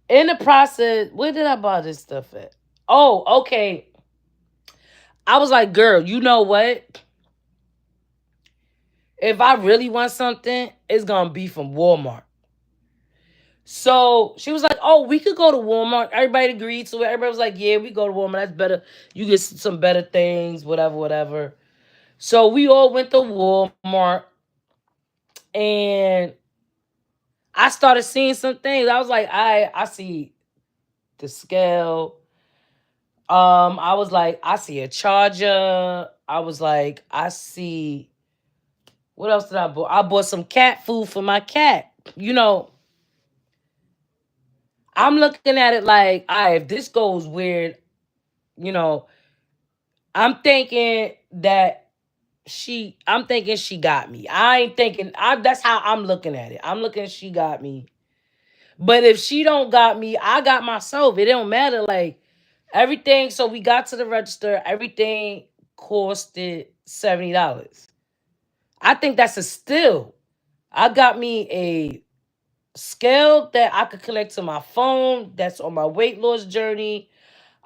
in the process, where did I buy this stuff at? Oh, okay. I was like, girl, you know what? If I really want something, it's gonna be from Walmart. So she was like, "Oh, we could go to Walmart." Everybody agreed to it. Everybody was like, "Yeah, we go to Walmart. That's better. You get some better things, whatever, whatever." So we all went to Walmart, and I started seeing some things. I was like, I see the scale. I was like, I see a charger. I was like, I see what else did I bought? I bought some cat food for my cat. You know, I'm looking at it like, all right, if this goes weird, you know, I'm thinking that I'm thinking she got me. I ain't thinking, that's how I'm looking at it. I'm looking, she got me. But if she don't got me, I got myself. It don't matter. Like, everything, so we got to the register, everything costed $70. I think that's a steal. I got me a scale that I could connect to my phone that's on my weight loss journey.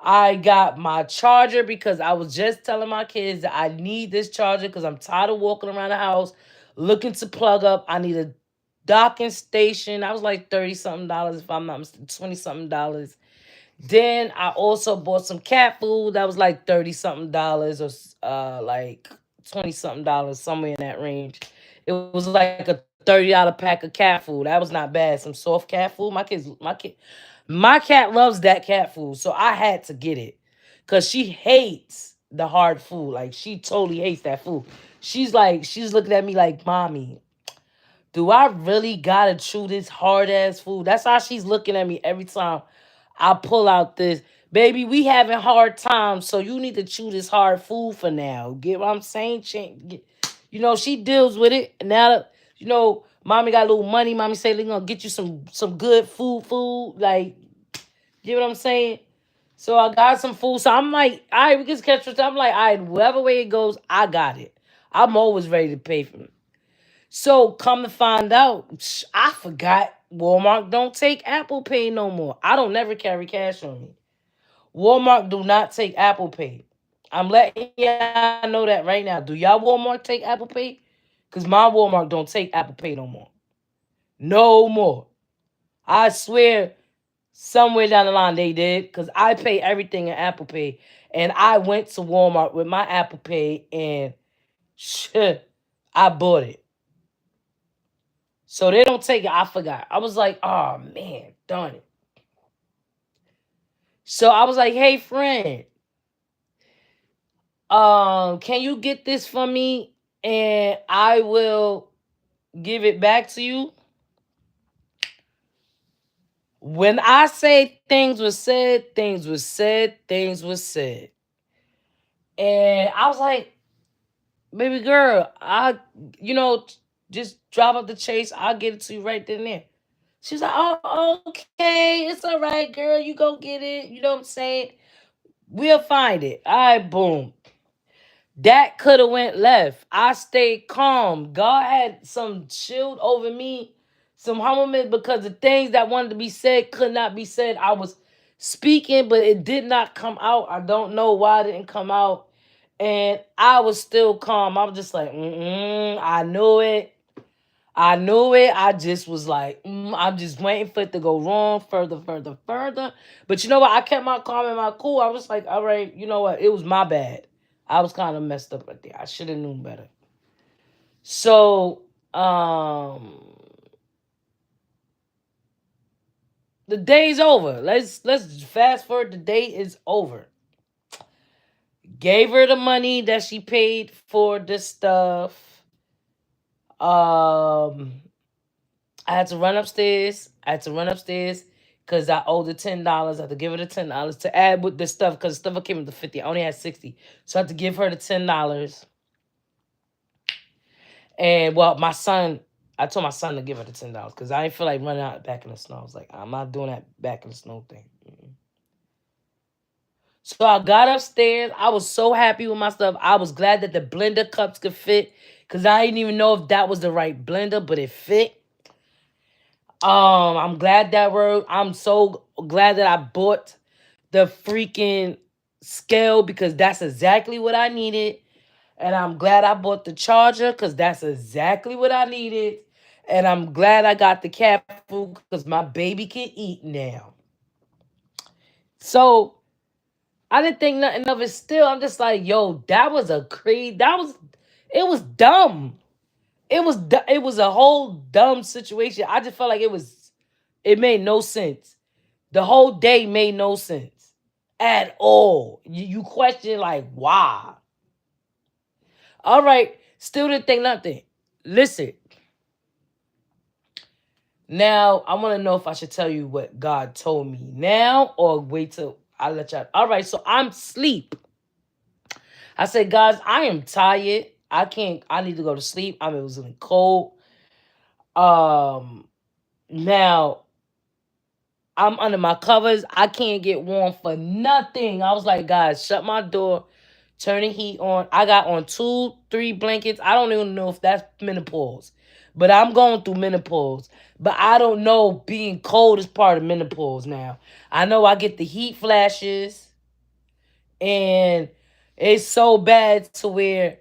I got my charger because I was just telling my kids that I need this charger because I'm tired of walking around the house looking to plug up. I need a docking station. I was like 30 something dollars, if I'm not mistaken, 20 something dollars. Then I also bought some cat food that was like 30 something dollars or like 20 something dollars, somewhere in that range. It was like a $30 pack of cat food. That was not bad. Some soft cat food. My cat loves that cat food, so I had to get it. Cause she hates the hard food. Like, she totally hates that food. She's looking at me like, mommy, do I really gotta chew this hard ass food? That's how she's looking at me every time I pull out this. Baby, we having hard times, so you need to chew this hard food for now. Get what I'm saying? You know, she deals with it. Now that, mommy got a little money, mommy say they gonna get you some good food. Like, get what I'm saying? So I got some food. So I'm like, all right, we can catch it. I'm like, all right, whatever way it goes, I got it. I'm always ready to pay for it. So come to find out, I forgot Walmart don't take Apple Pay no more. I don't never carry cash on me. Walmart do not take Apple Pay. I'm letting y'all know that right now. Do y'all Walmart take Apple Pay? Cause my Walmart don't take Apple Pay no more. No more. I swear somewhere down the line they did. Cause I pay everything in Apple Pay. And I went to Walmart with my Apple Pay and shit, I bought it. So they don't take it. I forgot. I was like, oh man, darn it. So I was like, hey friend, can you get this for me and I will give it back to you? When I say things were said, things were said, things were said. And I was like, baby girl, you know, just drop up the chase. I'll get it to you right then and there. She's like, oh, okay, it's all right, girl. You go get it. You know what I'm saying? We'll find it. All right, boom. That could have went left. I stayed calm. God had some shield over me, some humble because the things that wanted to be said could not be said. I was speaking, but it did not come out. I don't know why it didn't come out. And I was still calm. I was just like, I knew it. I knew it. I just was like, I'm just waiting for it to go wrong further, further, further. But you know what? I kept my calm and my cool. I was like, all right, you know what? It was my bad. I was kind of messed up right there. I should have known better. So, the day's over. Let's fast forward. The day is over. Gave her the money that she paid for the stuff. Um, I had to run upstairs. because I owed the $10. I had to give her the $10 to add with the stuff because the stuff came with the 50. I only had 60. So I had to give her the $10. And well, my son, I told my son to give her the $10 because I didn't feel like running out back in the snow. I was like, I'm not doing that back in the snow thing. So I got upstairs. I was so happy with my stuff. I was glad that the blender cups could fit because I didn't even know if that was the right blender, but it fit. I'm glad that worked. I'm so glad that I bought the freaking scale because that's exactly what I needed. And I'm glad I bought the charger because that's exactly what I needed. And I'm glad I got the cat food because my baby can eat now. So I didn't think nothing of it still. I'm just like, yo, that was a creed. It was dumb. It was a whole dumb situation. I just felt like it made no sense. The whole day made no sense at all. You question like why? All right, still didn't think nothing. Listen, now I want to know if I should tell you what God told me now or wait till I let y'all. All right, so I'm sleep. I said, guys, I am tired. I can't. I need to go to sleep. It was in cold. Um, now I'm under my covers. I can't get warm for nothing. I was like, guys, shut my door, turn the heat on. I got on 2, 3 blankets. I don't even know if that's menopause, but I'm going through menopause. But I don't know being cold is part of menopause now. I know I get the heat flashes, and it's so bad to where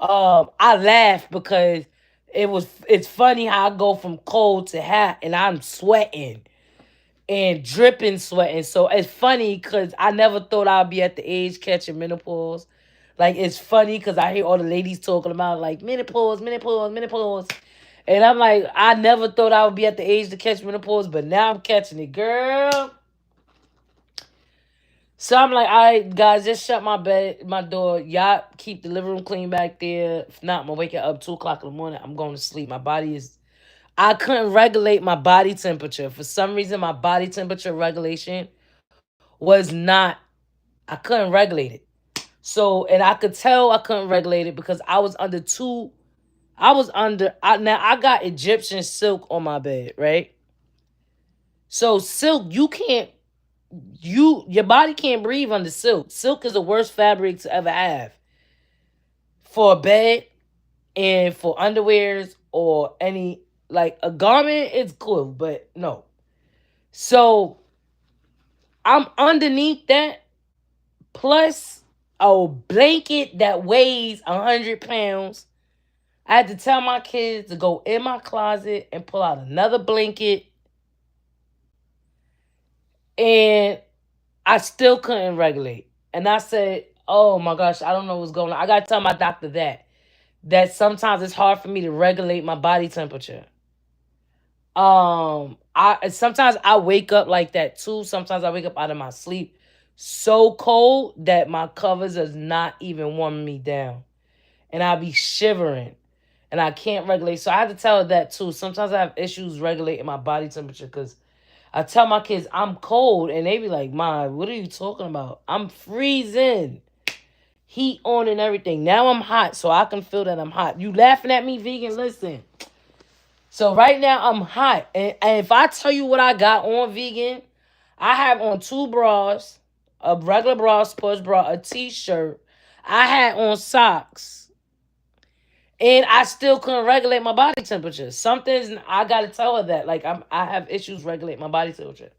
I laugh because it's funny how I go from cold to hot and I'm sweating and dripping sweating. So it's funny because I never thought I'd be at the age catching menopause. Like it's funny because I hear all the ladies talking about like menopause, menopause, menopause. And I'm like, I never thought I would be at the age to catch menopause, but now I'm catching it, girl. So I'm like, all right, guys, just shut my door. Y'all keep the living room clean back there. If not, I'm gonna wake up 2 o'clock in the morning. I'm going to sleep. My body is. I couldn't regulate my body temperature. For some reason, my body temperature regulation was not. I couldn't regulate it. So, and I could tell I couldn't regulate it because I was under two. I was under. Now I got Egyptian silk on my bed, right? So silk, you can't your body can't breathe under silk. Silk is the worst fabric to ever have for a bed and for underwears or any like a garment. It's cool, but no. So I'm underneath that plus a blanket that weighs 100 pounds. I had to tell my kids to go in my closet and pull out another blanket, and I still couldn't regulate. And I said, "Oh my gosh, I don't know what's going on." I gotta tell my doctor that sometimes it's hard for me to regulate my body temperature. I sometimes I wake up like that too. Sometimes I wake up out of my sleep so cold that my covers is not even warming me down, and I'll be shivering, and I can't regulate. So I have to tell her that too. Sometimes I have issues regulating my body temperature because I tell my kids I'm cold, and they be like, "Ma, what are you talking about? I'm freezing." Heat on and everything. Now I'm hot, so I can feel that I'm hot. You laughing at me, vegan? Listen. So right now I'm hot. And if I tell you what I got on vegan, I have on 2 bras, a regular bra, sports bra, a t-shirt. I had on socks. And I still couldn't regulate my body temperature. Something's I gotta tell her that. Like I have issues regulating my body temperature.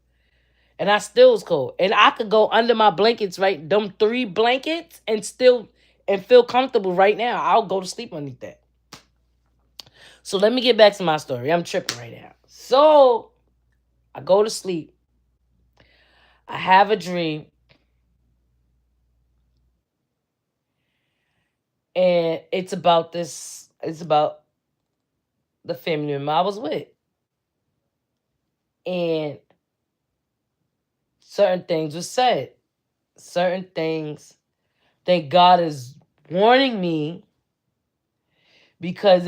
And I still was cold. And I could go under my blankets, right? Them 3 blankets and feel comfortable right now. I'll go to sleep underneath that. So let me get back to my story. I'm tripping right now. So I go to sleep. I have a dream. And it's about the family member I was with. And certain things were said. Certain things that God is warning me because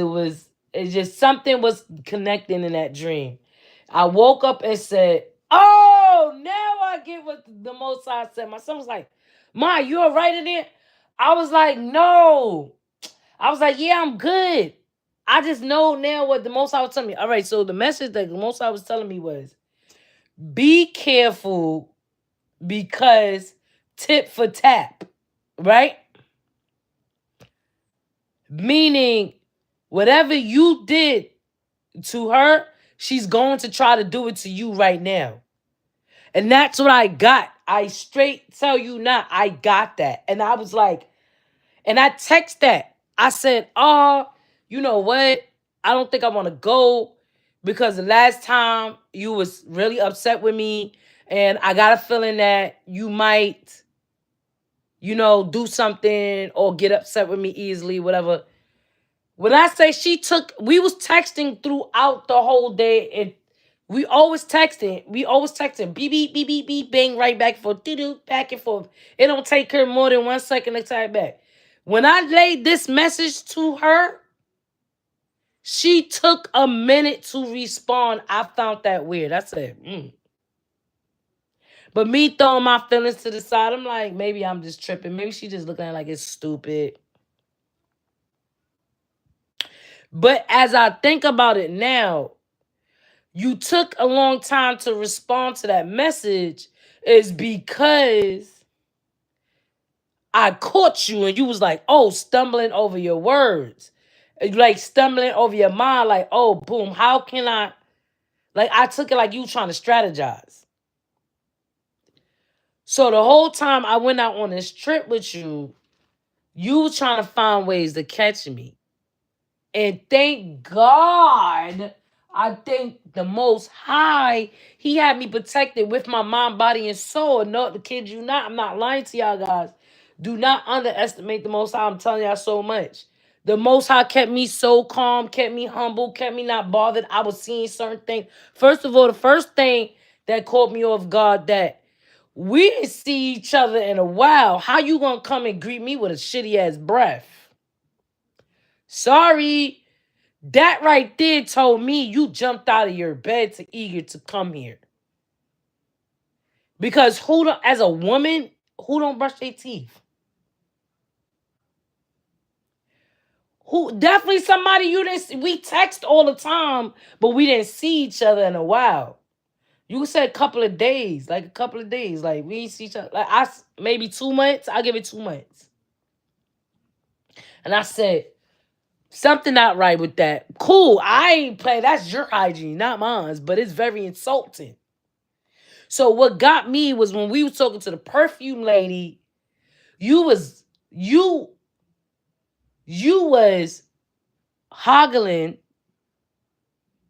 it's just something was connecting in that dream. I woke up and said, "Oh I get what the Most High said. My son was like, Ma, you all right in there? I was like, no. I was like, yeah, I'm good. I just know now what the Most High was telling me. All right, so the message that the Most High was telling me was, be careful because tit for tap, right? Meaning, whatever you did to her, she's going to try to do it to you right now. And that's what I got. I straight tell you now, I got that. And I was like, and I text that. I said, oh, you know what? I don't think I want to go because the last time you was really upset with me, and I got a feeling that you might, do something or get upset with me easily, whatever. When I say we was texting throughout the whole day, and we always texting. We always texting. Beep, beep, beep, beep, beep, bang, right back and forth. Doo-doo, back and forth. It don't take her more than 1 second to type back. When I laid this message to her, she took a minute to respond. I found that weird. I said, But me throwing my feelings to the side, I'm like, maybe I'm just tripping. Maybe she just looking at it like it's stupid. But as I think about it now, you took a long time to respond to that message is because I caught you and you was like, oh, stumbling over your words. Like stumbling over your mind, like, oh, boom, how can I? Like, I took it like you trying to strategize. So the whole time I went out on this trip with you, you was trying to find ways to catch me. And thank God, I think the Most High, He had me protected with my mind, body, and soul. No, to kid you not, I'm not lying to y'all guys. Do not underestimate the Most High. I'm telling y'all so much. The Most High kept me so calm, kept me humble, kept me not bothered. I was seeing certain things. First of all, the first thing that caught me off guard, that we didn't see each other in a while. How you gonna come and greet me with a shitty ass breath? Sorry. That right there told me you jumped out of your bed to eager to come here. Because as a woman, who don't brush their teeth? Who definitely somebody you didn't. We text all the time, but we didn't see each other in a while. You said a couple of days, like a couple of days, like we didn't see each other. Like maybe 2 months. I give it 2 months. And I said something not right with that. Cool, I ain't play. That's your hygiene, not mine. But it's very insulting. So what got me was when we was talking to the perfume lady, you was hoggling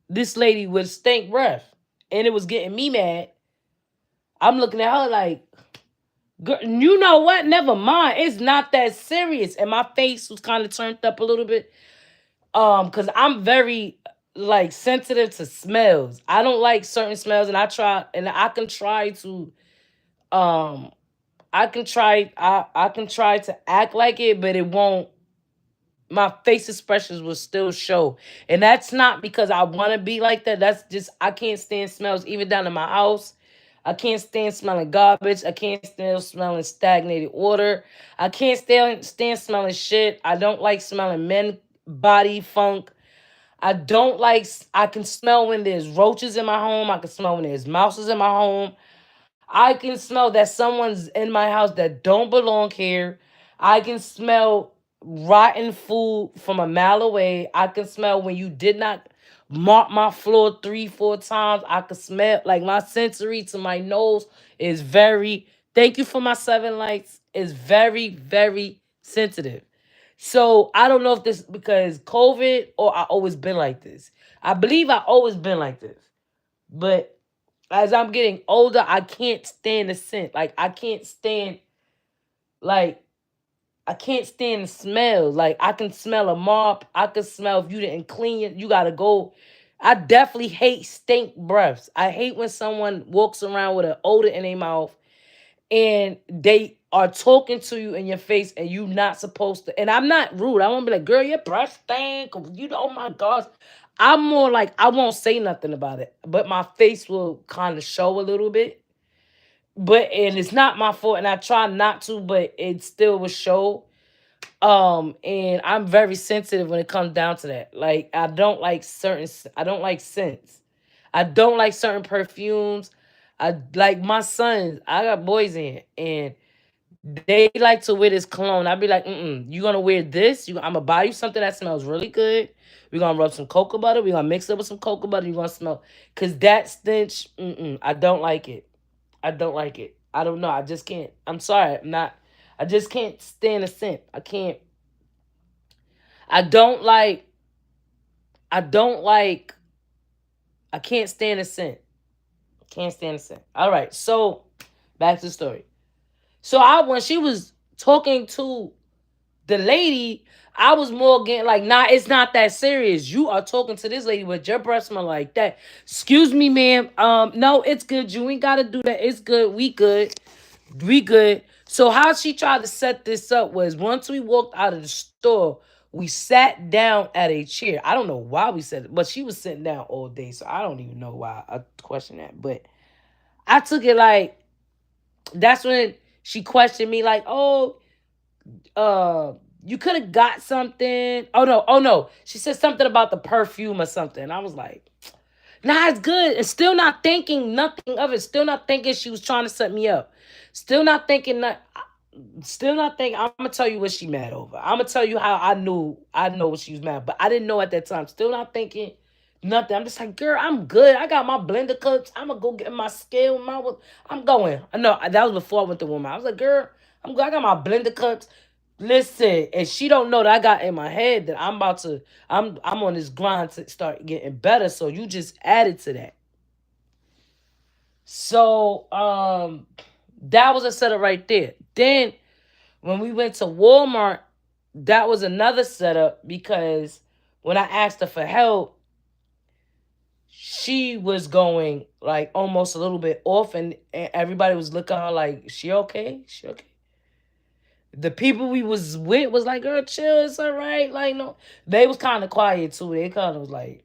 this lady with stink breath, and it was getting me mad. I'm looking at her like, girl, you know what? Never mind. It's not that serious. And my face was kind of turned up a little bit. Because I'm very like sensitive to smells. I don't like certain smells, and I can try to um I can try to act like it, but it won't. My face expressions will still show. And that's not because I want to be like that. That's just I can't stand smells even down in my house. I can't stand smelling garbage. I can't stand smelling stagnated water. I can't stand smelling shit. I don't like smelling men body funk. I can smell when there's roaches in my home. I can smell when there's mouses in my home. I can smell that someone's in my house that don't belong here. I can smell rotten food from a mile away. I can smell when you did not mop my floor 3, 4 times. I can smell like my sensory to my nose is very, thank you for my 7 lights, is very, very sensitive. So I don't know if this is because COVID or I always been like this. I believe I always been like this. But as I'm getting older, I can't stand the scent. Like I can't stand the smell. Like I can smell a mop. I can smell if you didn't clean it. You gotta go. I definitely hate stink breaths. I hate when someone walks around with an odor in their mouth and they are talking to you in your face and you not supposed to. And I'm not rude. I won't be like, girl, your breath stink. Oh my gosh. I'm more like, I won't say nothing about it, but my face will kind of show a little bit. But and it's not my fault, and I try not to, but it still was show. And I'm very sensitive when it comes down to that. Like I don't like scents. I don't like certain perfumes. I like my sons. I got boys in, and they like to wear this cologne. I'd be like, you gonna wear this? I'm gonna buy you something that smells really good. We're gonna rub some cocoa butter. We're gonna mix it with some cocoa butter. You're gonna smell, cause that stench. I don't like it. I don't like it. I don't know. I just can't. I'm sorry. I'm not. I just can't stand a scent. I can't. I don't like. I don't like. I can't stand a scent. Can't stand a scent. All right. So back to the story. So when she was talking to the lady, I was more getting like, nah, it's not that serious. You are talking to this lady, but your breath smell like that. Excuse me, ma'am. No, it's good. You ain't gotta do that. It's good. We good. We good. So how she tried to set this up was once we walked out of the store, we sat down at a chair. I don't know why we said it, but she was sitting down all day, so I don't even know why I question that. But I took it like that's when she questioned me, like, oh, uh you could have got something. Oh no. She said something about the perfume or something. I was like, nah, it's good. And still not thinking nothing of it. Still not thinking she was trying to set me up. Still not thinking that. Still not thinking. I'm gonna tell you what she mad over. I'm gonna tell you how I know what she was mad, but I didn't know at that time. Still not thinking nothing. I'm just like, girl, I'm good. I got my blender cups. I'm gonna go get my scale. I'm going. I know that was before I went to woman. I was like, girl, I'm good. I got my blender cups. Listen, and she don't know that I got in my head that I'm about to. I'm on this grind to start getting better. So you just added to that. So that was a setup right there. Then when we went to Walmart, that was another setup because when I asked her for help, she was going like almost a little bit off, and everybody was looking at her like, she okay? She okay? The people we was with was like, girl, chill, it's all right. Like, no. They was kind of quiet too. They kind of was like,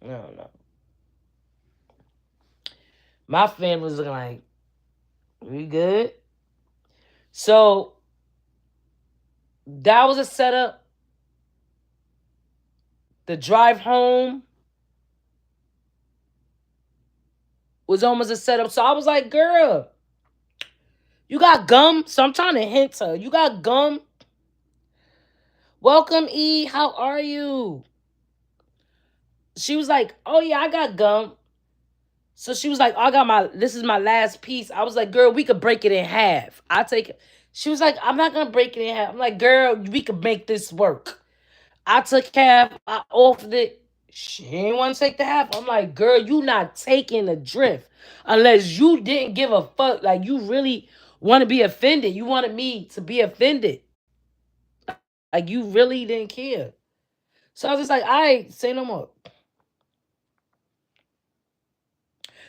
I don't know. My family was looking like, we good? So that was a setup. The drive home was almost a setup. So I was like, girl, you got gum? So I'm trying to hint her. You got gum? Welcome, E. How are you? She was like, oh yeah, I got gum. So she was like, oh, this is my last piece. I was like, girl, we could break it in half. I take it. She was like, I'm not gonna break it in half. I'm like, girl, we could make this work. I took half, I offered it. She didn't want to take the half. I'm like, girl, you not taking the drift. Unless you didn't give a fuck. Like you really want to be offended. You wanted me to be offended. Like you really didn't care. So I was just like, all right, say no more.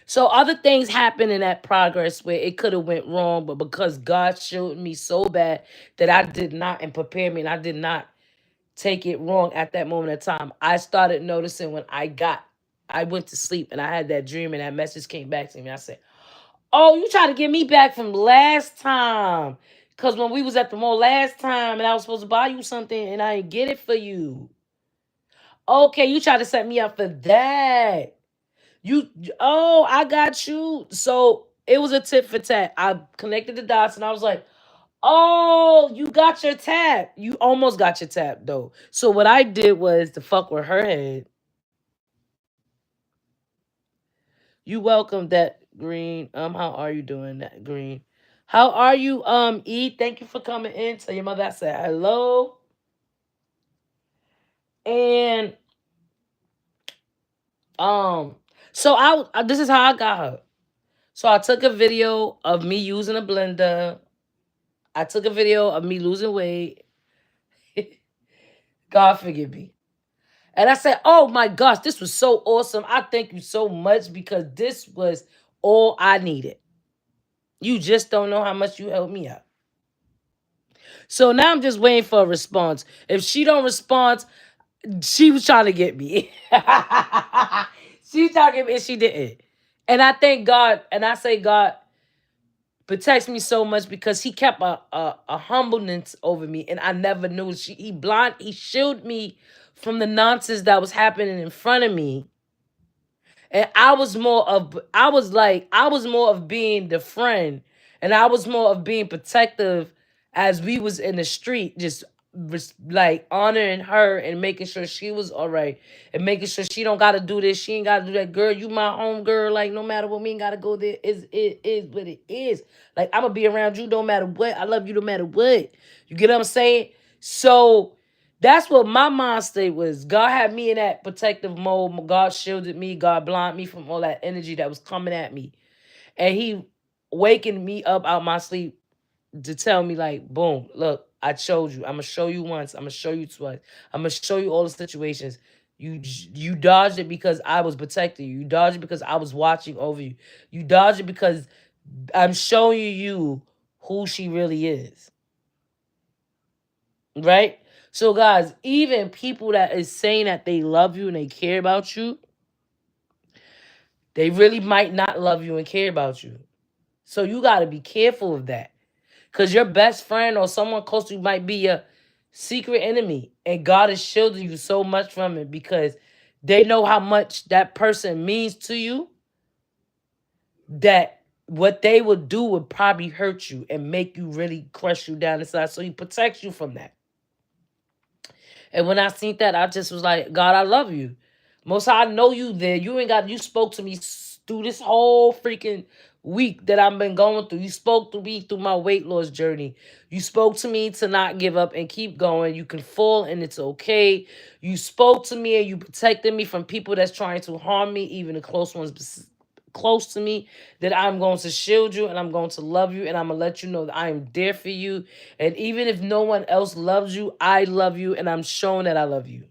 So other things happened in that progress where it could have went wrong, but because God showed me so bad that I did not and prepared me and I did not take it wrong at that moment of time. I started noticing when I went to sleep and I had that dream and that message came back to me. I said, oh, you try to get me back from last time. Because when we was at the mall last time and I was supposed to buy you something and I didn't get it for you. Okay, you tried to set me up for that. You, oh, I got you. So it was a tit for tat. I connected the dots and I was like, oh, you got your tap. You almost got your tap though. So what I did was to fuck with her head. You welcome that green. How are you doing that green? How are you, E? Thank you for coming in. Tell your mother I said hello. And um, so this is how I got her. So I took a video of me using a blender. I took a video of me losing weight. God forgive me. And I said, oh my gosh, this was so awesome. I thank you so much because this was all I needed. You just don't know how much you helped me out. So now I'm just waiting for a response. If she don't respond, she was trying to get me. She was trying to get me and she didn't. And I thank God, and I say, God, protects me so much because he kept a humbleness over me, and I never knew. He shielded me from the nonsense that was happening in front of me. And I was more of being the friend, and I was more of being protective as we was in the street, just like honoring her and making sure she was all right, and making sure she don't gotta do this, she ain't gotta do that. Girl, you my home girl. Like, no matter what, we ain't gotta go there. It is what it is. Like, I'm gonna be around you no matter what. I love you no matter what. You get what I'm saying? So that's what my mind state was. God had me in that protective mode. God shielded me. God blinded me from all that energy that was coming at me. And he waking me up out my sleep to tell me, like, boom, look, I showed you. I'm gonna show you once. I'm gonna show you twice. I'm gonna show you all the situations. You dodged it because I was protecting you. You dodged it because I was watching over you. You dodged it because I'm showing you who she really is. Right? So guys, even people that is saying that they love you and they care about you, they really might not love you and care about you. So you got to be careful of that. Cuz your best friend or someone close to you might be your secret enemy, and God is shielding you so much from it because they know how much that person means to you, that what they would do would probably hurt you and make you really crush you down inside. So he protects you from that. And when I seen that, I just was like, God, I love you. Most High, I know you there. You spoke to me through this whole freaking week that I've been going through. You spoke to me through my weight loss journey. You spoke to me to not give up and keep going. You can fall and it's okay. You spoke to me and you protected me from people that's trying to harm me, even the close ones close to me, that I'm going to shield you and I'm going to love you and I'm going to let you know that I am there for you. And even if no one else loves you, I love you and I'm showing that I love you.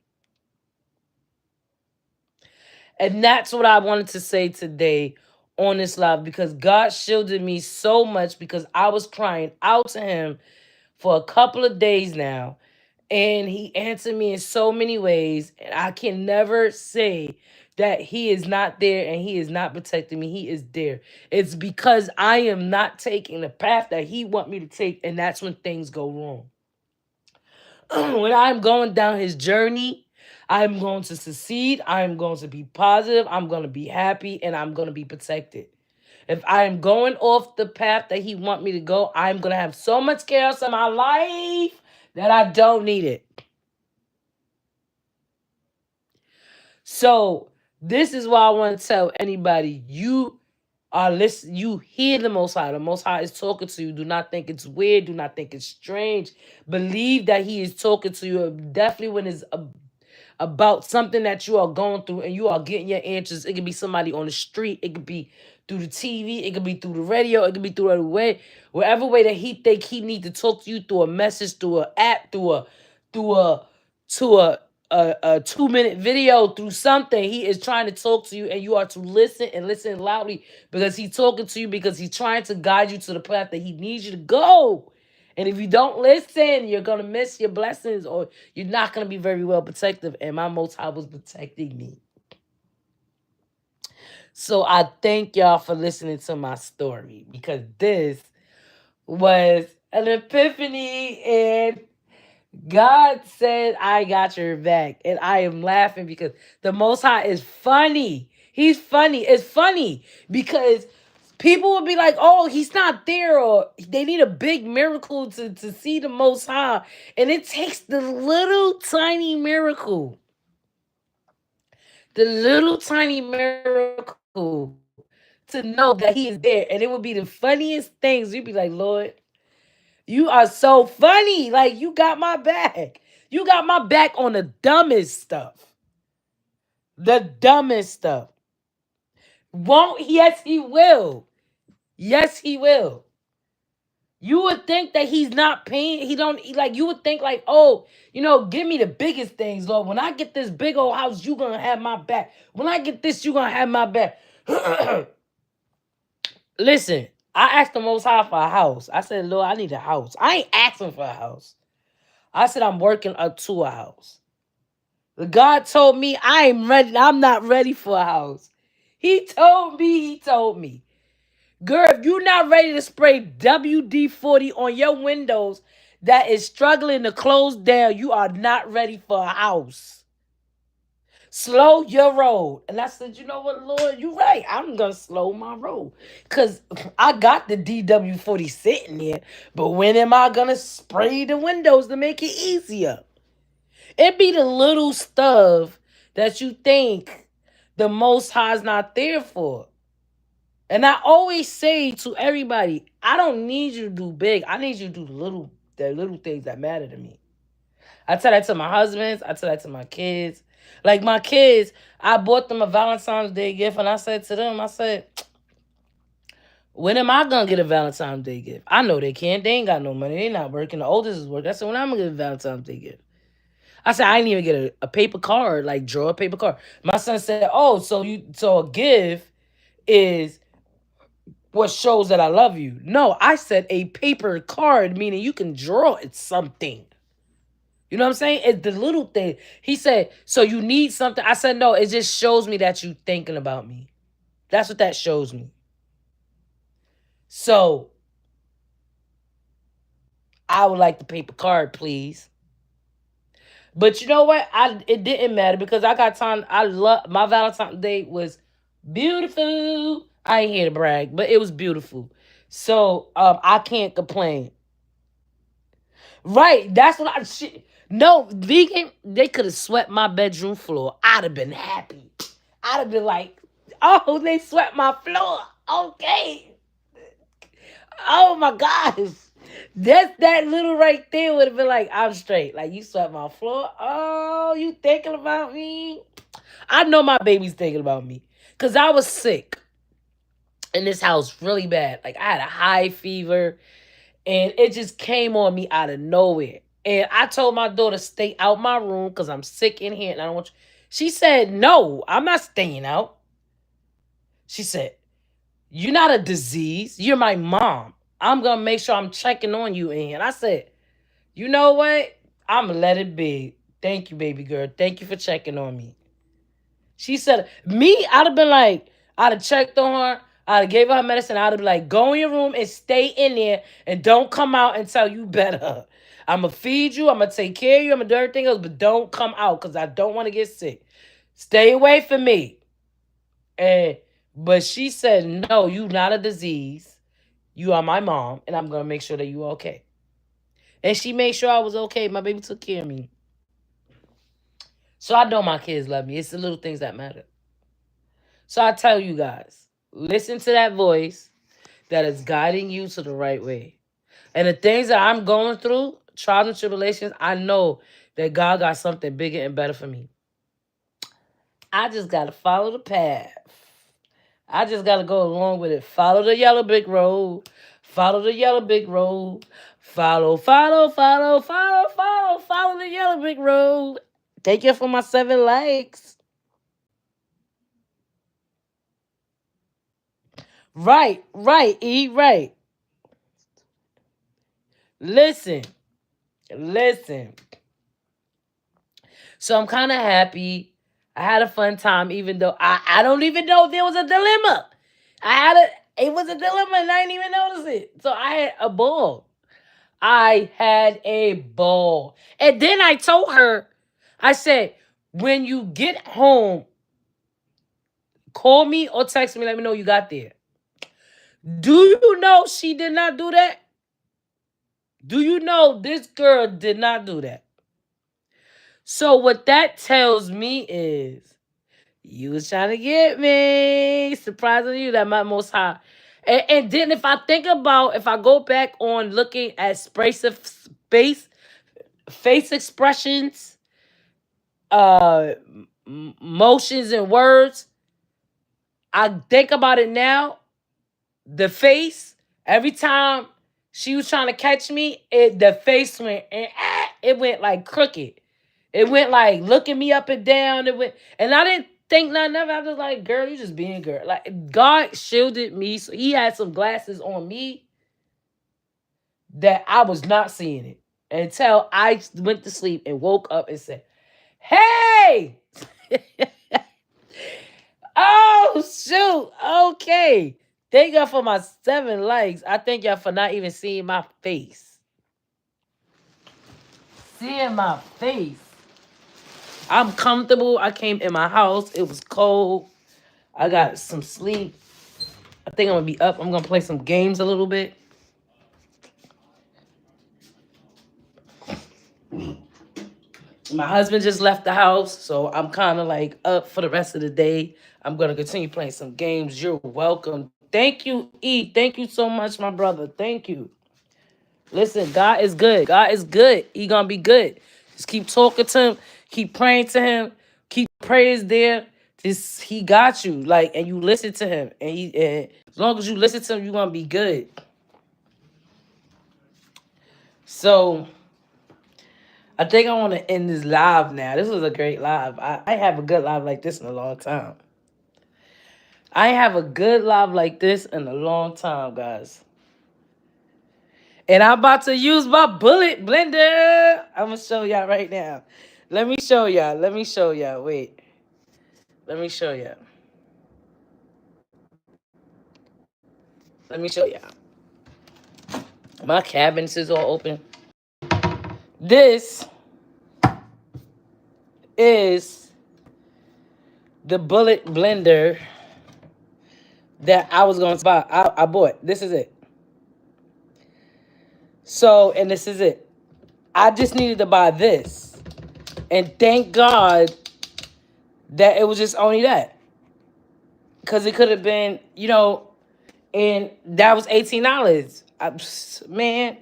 And that's what I wanted to say today on this live, because God shielded me so much because I was crying out to him for a couple of days now. And he answered me in so many ways. And I can never say that he is not there and he is not protecting me. He is there. It's because I am not taking the path that he want me to take. And that's when things go wrong. When I'm going down his journey, I'm going to succeed. I'm going to be positive. I'm going to be happy and I'm going to be protected. If I'm going off the path that he want me to go, I'm going to have so much chaos in my life that I don't need it. So this is why I want to tell anybody, you are listening, you hear the Most High. The Most High is talking to you. Do not think it's weird. Do not think it's strange. Believe that he is talking to you. Definitely when it's about something that you are going through and you are getting your answers. It could be somebody on the street. It could be through the TV. It could be through the radio. It could be through every way, wherever way that he think he need to talk to you, through a message, through an app, through a to a 2-minute video, through something. He is trying to talk to you, and you are to listen and listen loudly, because he's talking to you, because he's trying to guide you to the path that he needs you to go. And if you don't listen, you're going to miss your blessings, or you're not going to be very well protective. And my Most High was protecting me. So I thank y'all for listening to my story, because this was an epiphany, and God said, I got your back. And I am laughing because the Most High is funny. He's funny. It's funny because people will be like, oh, he's not there, or they need a big miracle to see the Most High. And it takes the little tiny miracle. The little tiny miracle to know that he is there. And it would be the funniest things. You'd be like, Lord, you are so funny. Like, you got my back. You got my back on the dumbest stuff. The dumbest stuff. Won't? Yes, he will. Yes, he will. You would think that he's not paying. Like, you would think like, oh, give me the biggest things, Lord. When I get this big old house, you gonna have my back. When I get this, you gonna have my back. Listen, I asked the Most High for a house. I said, Lord, I need a house. I ain't asking for a house. I said, I'm working up to a house. God told me I ain't ready. I'm not ready for a house. He told me. Girl, if you're not ready to spray WD-40 on your windows that is struggling to close down, you are not ready for a house. Slow your road. And I said, you know what, Lord, you're right. I'm going to slow my road. Because I got the DW40 sitting here. But when am I going to spray the windows to make it easier? It be the little stuff that you think the Most High's not there for. And I always say to everybody, I don't need you to do big. I need you to do the little things that matter to me. I tell that to my husbands. I tell that to my kids. Like my kids, I bought them a Valentine's Day gift, and I said to them, I said, when am I gonna get a Valentine's Day gift? I know they can't. They ain't got no money. They not working. The oldest is working. I said, when I'm gonna get a Valentine's Day gift? I said, I didn't even get a paper card, like draw a paper card. My son said, oh, so a gift is what shows that I love you. No, I said a paper card, meaning you can draw it something. You know what I'm saying? It's the little thing. He said, so you need something. I said, no, it just shows me that you thinking about me. That's what that shows me. So I would like the paper card, please. But you know what? It didn't matter because I got time. I love my Valentine's Day was beautiful. I ain't here to brag, but it was beautiful. So I can't complain. Right. That's what I shit. No, vegan, they could have swept my bedroom floor. I'd have been happy. I'd have been like, oh, they swept my floor. Okay. Oh my gosh. That little right there would have been like, I'm straight. Like, you swept my floor. Oh, you thinking about me? I know my baby's thinking about me. Because I was sick in this house really bad. Like, I had a high fever. And it just came on me out of nowhere. And I told my daughter, stay out my room because I'm sick in here and I don't want you. She said, no, I'm not staying out. She said, you're not a disease. You're my mom. I'm going to make sure I'm checking on you in here. And I said, you know what? I'm going to let it be. Thank you, baby girl. Thank you for checking on me. She said, me, I'd have been like, I'd have checked on her. I'd have gave her medicine. I'd have been like, go in your room and stay in there and don't come out until you better. I'm going to feed you. I'm going to take care of you. I'm going to do everything else, but don't come out because I don't want to get sick. Stay away from me. But she said, no, you not a disease. You are my mom, and I'm going to make sure that you are okay. And she made sure I was okay. My baby took care of me. So I know my kids love me. It's the little things that matter. So I tell you guys, listen to that voice that is guiding you to the right way. And the things that I'm going through, trials and tribulations, I know that God got something bigger and better for me. I just got to follow the path. I just got to go along with it. Follow the yellow brick road. Follow the yellow brick road. Follow, follow, follow, follow, follow, follow the yellow brick road. Thank you for my 7 likes. Right, E, right. Listen, listen. So I'm kind of happy. I had a fun time, even though I don't even know if there was a dilemma. It was a dilemma and I didn't even notice it. So I had a ball. I had a ball. And then I told her, I said, when you get home, call me or text me, let me know you got there. Do you know she did not do that? Do you know this girl did not do that? So what that tells me is you was trying to get me. Surprising you that my most high. And then if I go back on looking at face expressions, motions and words, I think about it now. The face, every time she was trying to catch me, the face went and it went like crooked. It went like looking me up and down. It went, and I didn't think nothing of it. I was like, girl, you just being a girl. Like God shielded me, so He had some glasses on me that I was not seeing it until I went to sleep and woke up and said, "Hey, oh shoot, okay, Thank y'all for my 7 likes. I thank y'all for not even seeing my face. Seeing my face. I'm comfortable. I came in my house. It was cold. I got some sleep. I think I'm gonna be up. I'm gonna play some games a little bit. My husband just left the house, so I'm kind of like up for the rest of the day. I'm gonna continue playing some games. You're welcome. Thank you, E. Thank you so much, my brother. Thank you. Listen, God is good. God is good. He gonna be good. Just keep talking to him. Keep praying to him. Keep prayers there. Just he got you. Like, and you listen to him. And as long as you listen to him, you're gonna be good. So I think I want to end this live now. This was a great live. I have a good live like this in a long time. I have a good live like this in a long time, guys. And I'm about to use my bullet blender. I'm going to show y'all right now. Let me show y'all. Let me show y'all. Wait. Let me show y'all. Let me show y'all. My cabinets is all open. This is the bullet blender that I was going to buy. I bought. This is it. So, and this is it. I just needed to buy this. And thank God that it was just only that. Because it could have been, and that was $18. Man,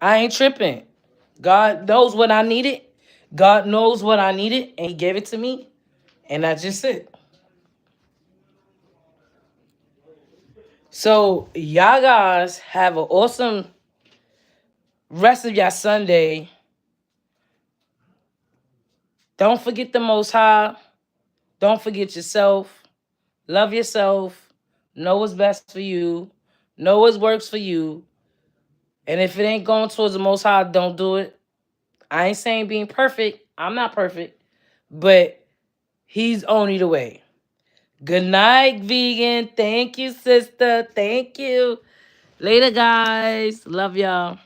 I ain't tripping. God knows what I needed. God knows what I needed, and he gave it to me. And that's just it. So, y'all guys have an awesome rest of your Sunday. Don't forget the Most High. Don't forget yourself. Love yourself. Know what's best for you. Know what works for you. And if it ain't going towards the Most High, don't do it. I ain't saying being perfect. I'm not perfect. But he's only the way. Good night, vegan. Thank you, sister. Thank you. Later, guys. Love y'all.